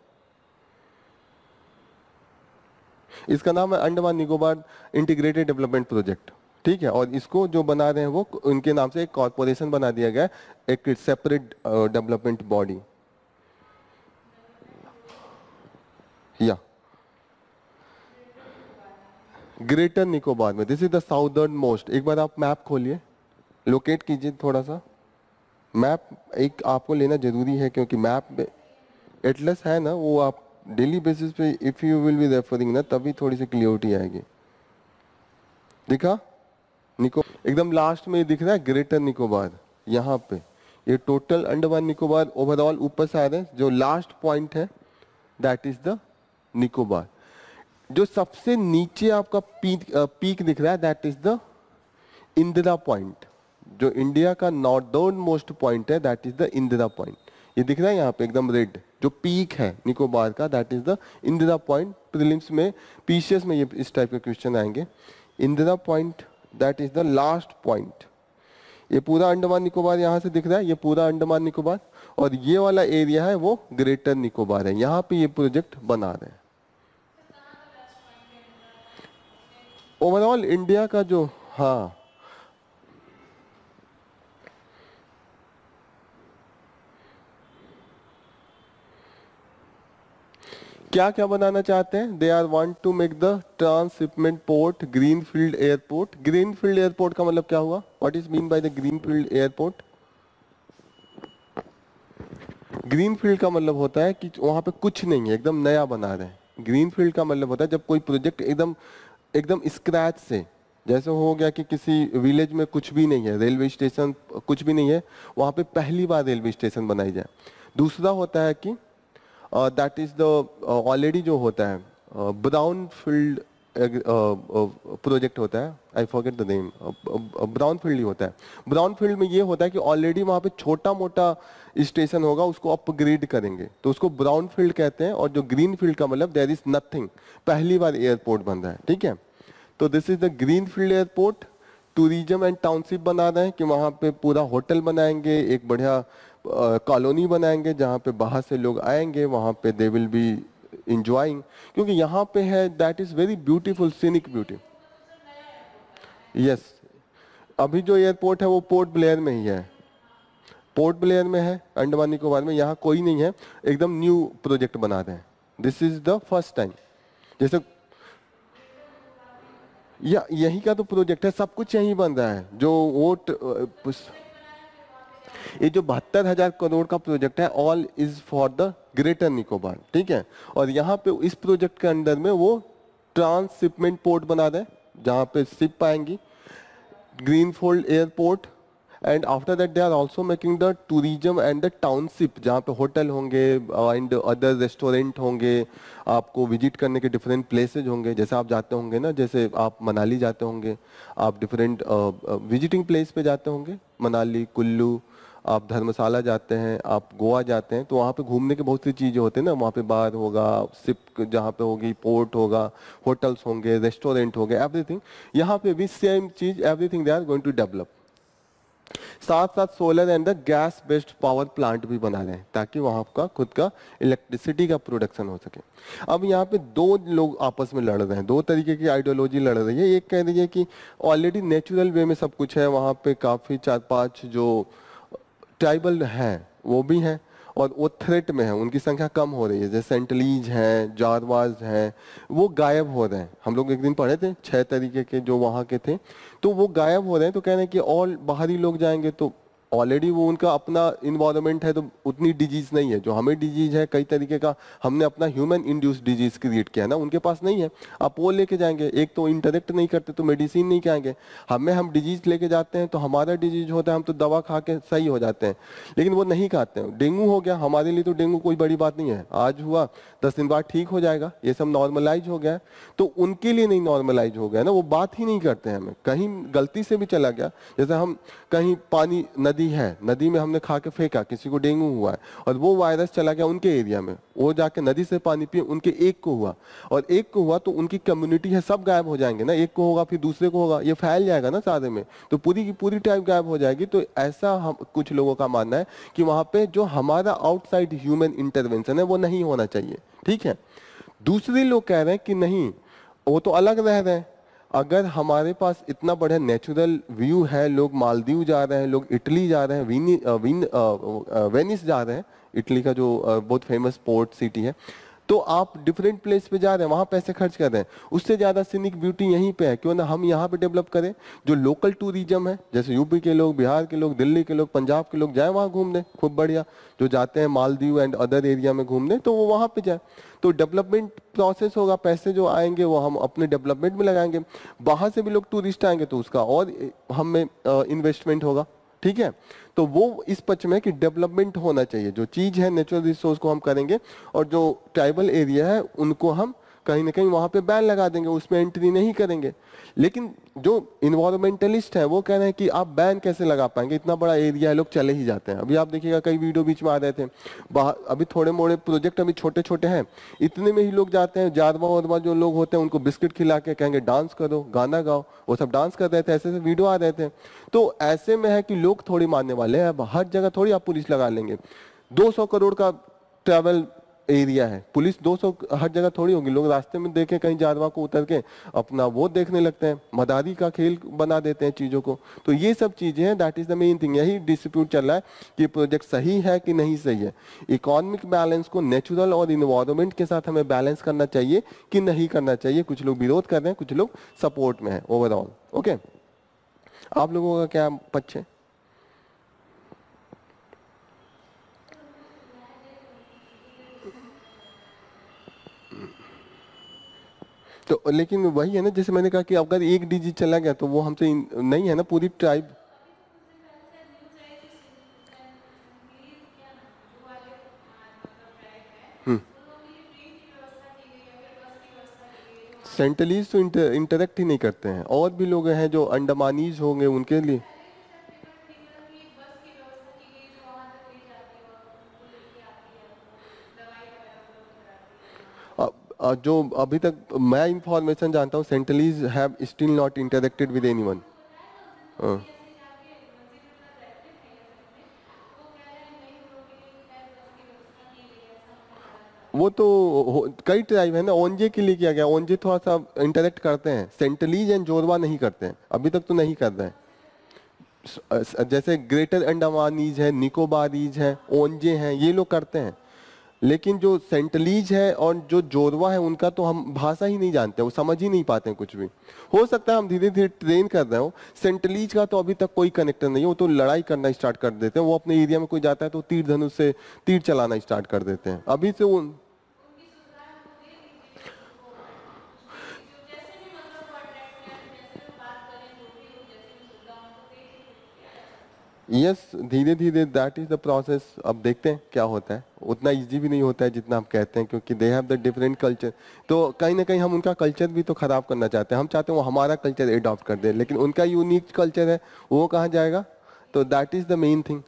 इसका नाम है Andaman Nicobar integrated development project. ठीक है, और इसको जो बना रहे हैं वो उनके नाम से एक कॉरपोरेशन बना दिया गया, एक सेपरेट डेवलपमेंट बॉडी। या ग्रेटर निकोबार में, this is the southern most. एक बार आप मैप खोलिए, लोकेट कीजिए थोड़ा सा। मैप एक आपको लेना जरूरी है क्योंकि मैप एटलस है ना, वो आप डेली बेसिस पे if you will be referring ना तभी थोड़ी सी क्लियरिटी आएगी। दिखा एकदम लास्ट में दिख रहा है ग्रेटर निकोबार, यहाँ पे ये टोटल अंडमान निकोबार ओवरऑल ऊपर से आ रहे हैं। जो लास्ट पॉइंट है दैट इज द निकोबार। जो सबसे नीचे आपका पीक दिख रहा है that is the Indira point. जो इंडिया का नॉर्दर्न मोस्ट पॉइंट है that is the Indira point. ये दिख रहा है यहाँ पे एकदम रेड, जो पीक है निकोबार का that is the Indira point. Prelims में पीसीएस में ये इस टाइप के क्वेश्चन आएंगे। Indira point that is the last point. ये पूरा अंडमान निकोबार यहाँ से दिख रहा है, ये पूरा अंडमान निकोबार, और ये वाला एरिया है वो ग्रेटर निकोबार है। यहाँ पे ये प्रोजेक्ट बना रहे हैं। ओवरऑल इंडिया का जो, हाँ क्या क्या बनाना चाहते हैं? They are want to make the transshipment port greenfield airport. Greenfield airport का मतलब क्या हुआ? What is mean by the greenfield airport? Greenfield का मतलब होता है कि वहां पे कुछ नहीं है, एकदम नया बना रहे हैं। ग्रीनफील्ड का मतलब होता है जब कोई प्रोजेक्ट एकदम एकदम स्क्रैच से, जैसे हो गया कि किसी विलेज में कुछ भी नहीं है, रेलवे स्टेशन कुछ भी नहीं है, वहां पे पहली बार रेलवे स्टेशन बनाई जाए। दूसरा होता है कि दैट इज द ऑलरेडी जो होता है ब्राउन फील्ड प्रोजेक्ट होता है, I forget the name, brown field ही होता है। ब्राउन फील्ड में ये होता है कि ऑलरेडी वहाँ पे छोटा मोटा स्टेशन होगा, उसको अपग्रेड करेंगे तो उसको ब्राउन फील्ड कहते हैं। और जो ग्रीन फील्ड का मतलब देयर इज नथिंग, पहली बार एयरपोर्ट बन रहा है। ठीक है, तो this is the green field airport. Tourism and township बना रहे हैं कि वहाँ पे पूरा होटल बनाएंगे, एक बढ़िया कॉलोनी बनाएंगे जहाँ पे बाहर से लोग आएंगे, वहाँ पे दे विल बी इंजॉइंग, क्योंकि यहाँ पे है that is very beautiful scenic beauty. Yes, अभी जो एयरपोर्ट है वो पोर्ट ब्लेयर में ही है, पोर्ट ब्लेयर में है अंडमान निकोबार में, यहाँ कोई नहीं है, एकदम न्यू प्रोजेक्ट बना रहे हैं। This is the first time. जैसे यही का तो प्रोजेक्ट है, सब कुछ यही बन रहा है। जो वो ये जो 72,000 करोड़ का प्रोजेक्ट है all is for the greater Nicobar. ठीक है, और यहाँ पे इस प्रोजेक्ट के अंदर में वो ट्रांसशिपमेंट पोर्ट बना रहे हैं जहाँ पे शिप आएंगी, greenfield airport, and after that they are also making the tourism and the township जहाँ पे होटल होंगे एंड अदर रेस्टोरेंट होंगे, आपको विजिट करने के डिफरेंट प्लेसेज होंगे। जैसे आप जाते होंगे ना, जैसे आप मनाली जाते होंगे, आप डिफरेंट विजिटिंग प्लेस पे जाते होंगे, मनाली, कुल्लू, आप धर्मशाला जाते हैं, आप गोवा जाते हैं, तो वहाँ पे घूमने के बहुत सी चीज़ें होते हैं ना, वहाँ पे बार होगा, शिप जहाँ पे होगी, पोर्ट होगा, होटल्स होंगे, रेस्टोरेंट होंगे, एवरीथिंग। यहाँ पे भी सेम चीज, everything they are going to develop. साथ साथ solar and the gas based power plant भी बना रहे हैं ताकि वहां का खुद का इलेक्ट्रिसिटी का प्रोडक्शन हो सके। अब यहाँ पे दो लोग आपस में लड़ रहे हैं, दो तरीके की आइडियोलॉजी लड़ रही है। एक कह रही है कि ऑलरेडी नेचुरल वे में सब कुछ है, वहां पे काफी 4-5 जो ट्राइबल हैं वो भी हैं और वो थ्रेट में है, उनकी संख्या कम हो रही है। जैसे सेंटलीज हैं, जारवाज हैं, वो गायब हो रहे हैं। हम लोग एक दिन पढ़े थे 6 तरीके के जो वहाँ के थे, तो वो गायब हो रहे हैं। तो कह रहे हैं कि और बाहरी लोग जाएंगे तो ऑलरेडी वो उनका अपना इन्वायरमेंट है, तो उतनी डिजीज नहीं है। जो हमें डिजीज है कई तरीके का, हमने अपना ह्यूमन इंड्यूस डिजीज क्रिएट किया ना, उनके पास नहीं है। आप वो लेके जाएंगे, एक तो इंटरेक्ट नहीं करते तो मेडिसिन नहीं खाएंगे। हम डिजीज लेके जाते हैं तो हमारा डिजीज होता है, हम तो दवा खा के सही हो जाते हैं, लेकिन वो नहीं खाते हैं। डेंगू हो गया हमारे लिए, तो डेंगू कोई बड़ी बात नहीं है, आज हुआ 10 दिन बाद ठीक हो जाएगा, ये सब नॉर्मलाइज हो गया है। तो उनके लिए नहीं नॉर्मलाइज हो गया ना, वो बात ही नहीं करते हैं। हमें कहीं गलती से भी चला गया, जैसे हम कहीं पानी नदी है, नदी में हमने खा के फेंका, किसी को डेंगू हुआ है और वो वायरस चला गया उनके एरिया में, वो जाके नदी से पानी पिए, उनके एक को हुआ और एक को हुआ तो उनकी कम्युनिटी है, सब गायब हो जाएंगे ना। एक को होगा फिर दूसरे को होगा, ये फैल जाएगा ना सारे में, तो पूरी की पूरी टाइप गायब हो जाएगी। तो ऐसा हम कुछ लोगों का मानना है कि वहां पे जो हमारा आउटसाइड ह्यूमन इंटरवेंशन है वो नहीं होना चाहिए, ठीक है। दूसरे लोग कह रहे हैं कि नहीं, वो तो अलग रह रहे हैं। अगर हमारे पास इतना बड़ा नेचुरल व्यू है, लोग मालदीव जा रहे हैं, लोग इटली जा रहे हैं, वेनिस जा रहे हैं, इटली का जो बहुत फेमस पोर्ट सिटी है, तो आप डिफरेंट प्लेस पे जा रहे हैं, वहां पैसे खर्च कर रहे हैं, उससे ज्यादा सीनिक ब्यूटी यहीं पे है, क्यों ना हम यहाँ पे डेवलप करें। जो लोकल टूरिज्म है, जैसे यूपी के लोग, बिहार के लोग, दिल्ली के लोग, पंजाब के लोग जाए वहां घूमने, खूब बढ़िया। जो जाते हैं मालदीव एंड अदर एरिया में घूमने, तो वो वहां पे जाए, तो डेवलपमेंट प्रोसेस होगा, पैसे जो आएंगे वो हम अपने डेवलपमेंट में लगाएंगे। बाहर से भी लोग टूरिस्ट आएंगे तो उसका और हमें इन्वेस्टमेंट होगा, ठीक है। तो वो इस पक्ष में कि डेवलपमेंट होना चाहिए, जो चीज है नेचुरल रिसोर्स को हम करेंगे, और जो ट्राइबल एरिया है उनको हम कहीं ना कहीं वहां पे बैन लगा देंगे, उसमें एंट्री नहीं करेंगे। लेकिन जो इन्वायरमेंटलिस्ट है वो कह रहे हैं कि आप बैन कैसे लगा पाएंगे, इतना बड़ा एरिया है, लोग चले ही जाते हैं। अभी आप देखिएगा कई वीडियो बीच में आ रहे थे, अभी थोड़े मोड़े प्रोजेक्ट अभी छोटे छोटे हैं, इतने में ही लोग जाते हैं, जादवा वादवा जो लोग होते हैं उनको बिस्किट खिला के कहेंगे डांस करो, गाना गाओ, वो सब डांस कर रहे थे, ऐसे ऐसे वीडियो आ रहे थे। तो ऐसे में है कि लोग थोड़ी मानने वाले हैं, अब हर जगह थोड़ी आप पुलिस लगा लेंगे। 200 करोड़ का ट्रैवल एरिया है, पुलिस 200 हर जगह थोड़ी होगी। लोग रास्ते में देखे कहीं जादवा को उतर के अपना वो देखने लगते हैं, मदारी का खेल बना देते हैं चीजों को। तो ये सब चीजें हैं, that is the main thing. यही डिस्प्यूट चल रहा है कि प्रोजेक्ट सही है कि नहीं सही है। इकोनॉमिक बैलेंस को नेचुरल और इन्वायरमेंट के साथ हमें बैलेंस करना चाहिए कि नहीं करना चाहिए। कुछ लोग विरोध कर रहे हैं, कुछ लोग सपोर्ट में है ओवरऑल। ओके, आप लोगों का क्या पक्ष है? तो लेकिन वही है ना, जैसे मैंने कहा कि अगर एक डीजी चला गया तो वो हमसे नहीं है ना, पूरी ट्राइब। सेंट्रलीज तो इंटरेक्ट ही नहीं करते हैं, और भी लोग हैं जो अंडमानीज होंगे उनके लिए। जो अभी तक मैं इंफॉर्मेशन जानता हूँ, Sentinelese have still not interacted with anyone. वो तो कई ट्राइब है ना, ओंजे के लिए किया गया, ओंजे थोड़ा सा इंटरेक्ट करते हैं, सेंट्रलीज एंड जोरवा नहीं करते हैं, अभी तक तो नहीं कर रहे हैं। जैसे ग्रेटर अंडमानीज है, निकोबारीज है, ओंजे हैं, ये लोग करते हैं। लेकिन जो सेंट्रलीज है और जो जोरवा है उनका तो हम भाषा ही नहीं जानते, वो समझ ही नहीं पाते हैं कुछ भी। हो सकता है हम धीरे धीरे ट्रेन कर रहे हो। सेंट्रलीज का तो अभी तक कोई कनेक्टर नहीं है, वो तो लड़ाई करना स्टार्ट कर देते हैं। वो अपने एरिया में कोई जाता है तो तीर धनुष से तीर चलाना स्टार्ट कर देते हैं अभी से वो। यस, धीरे धीरे दैट इज द प्रोसेस। अब देखते हैं क्या होता है। उतना इजी भी नहीं होता है जितना हम कहते हैं, क्योंकि they have the different culture. तो कहीं ना कहीं हम उनका कल्चर भी तो खराब करना चाहते हैं। हम चाहते हैं वो हमारा कल्चर एडॉप्ट कर दे, लेकिन उनका यूनिक कल्चर है, वो कहाँ जाएगा? तो that is the main thing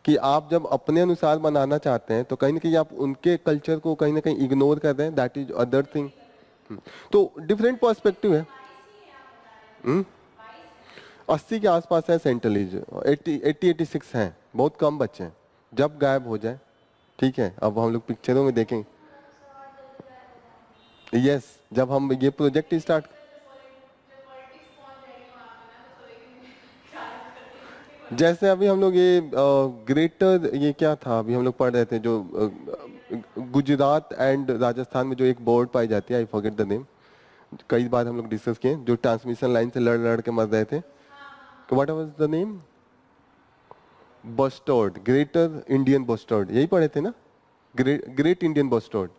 कि आप जब अपने अनुसार बनाना चाहते हैं तो कहीं ना कहीं आप उनके कल्चर को कहीं ना कहीं इग्नोर कर रहे हैं, दैट इज अदर थिंग। तो डिफरेंट पर्सपेक्टिव है। 80 के आसपास है सेंट्रल एज, 86 हैं, बहुत कम बच्चे हैं। जब गायब हो जाए, ठीक है, अब हम लोग पिक्चरों में देखेंगे। यस, जब हम ये प्रोजेक्ट स्टार्ट, जैसे अभी हम लोग ये ग्रेटर, ये क्या था अभी हम लोग पढ़ रहे थे, जो गुजरात एंड राजस्थान में जो एक बोर्ड पाई जाती है, आई फॉरगेट द नेम, कई बार हम लोग डिस्कस किए, जो ट्रांसमिशन लाइन से लड़ लड़ के मर रहे थे, what was the name? Bustard, greater Indian bustard, यही पढ़े थे ना, ग्रेट इंडियन बस्टर्ड,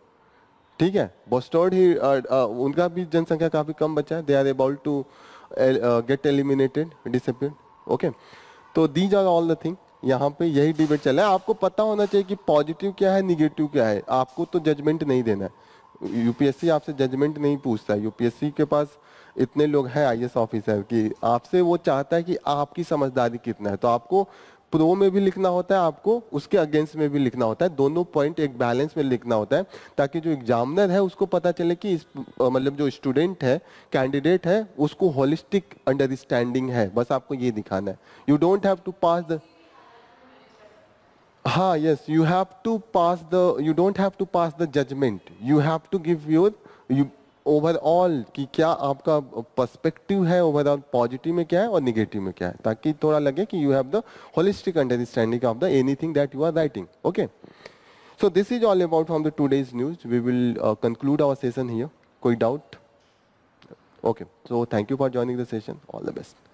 ठीक है। बस्टर्ड ही उनका भी जनसंख्या काफी कम बचा है, they are about to get eliminated, disappear, okay. तो these are all the thing, यहाँ पे यही डिबेट चल रहा है। आपको पता होना चाहिए कि पॉजिटिव क्या है, निगेटिव क्या है, आपको तो जजमेंट नहीं देना है। यूपीएससी आपसे जजमेंट नहीं पूछता है, यूपीएससी के पास इतने लोग हैं आईएएस ऑफिसर कि आपसे वो चाहता है कि आपकी समझदारी कितना है। तो आपको प्रो में भी लिखना होता है, आपको उसके अगेंस्ट में भी लिखना होता है, दोनों पॉइंट एक बैलेंस में लिखना होता है, ताकि जो एग्जामिनर है उसको पता चले कि मतलब जो स्टूडेंट है, कैंडिडेट है, उसको होलिस्टिक अंडरस्टैंडिंग है। बस आपको ये दिखाना है। You don't have to pass the, हाँ, yes, you have to pass the, you don't have to pass the judgement, you have to give your you overall कि क्या आपका पर्सपेक्टिव है, ओवरऑल पॉजिटिव में क्या है और निगेटिव में क्या है, ताकि थोड़ा लगे कि you have the holistic understanding of the anything that you are writing, okay. So this is all about from the today's news. We will conclude our session here. कोई doubt? Okay. So thank you for joining the session. All the best.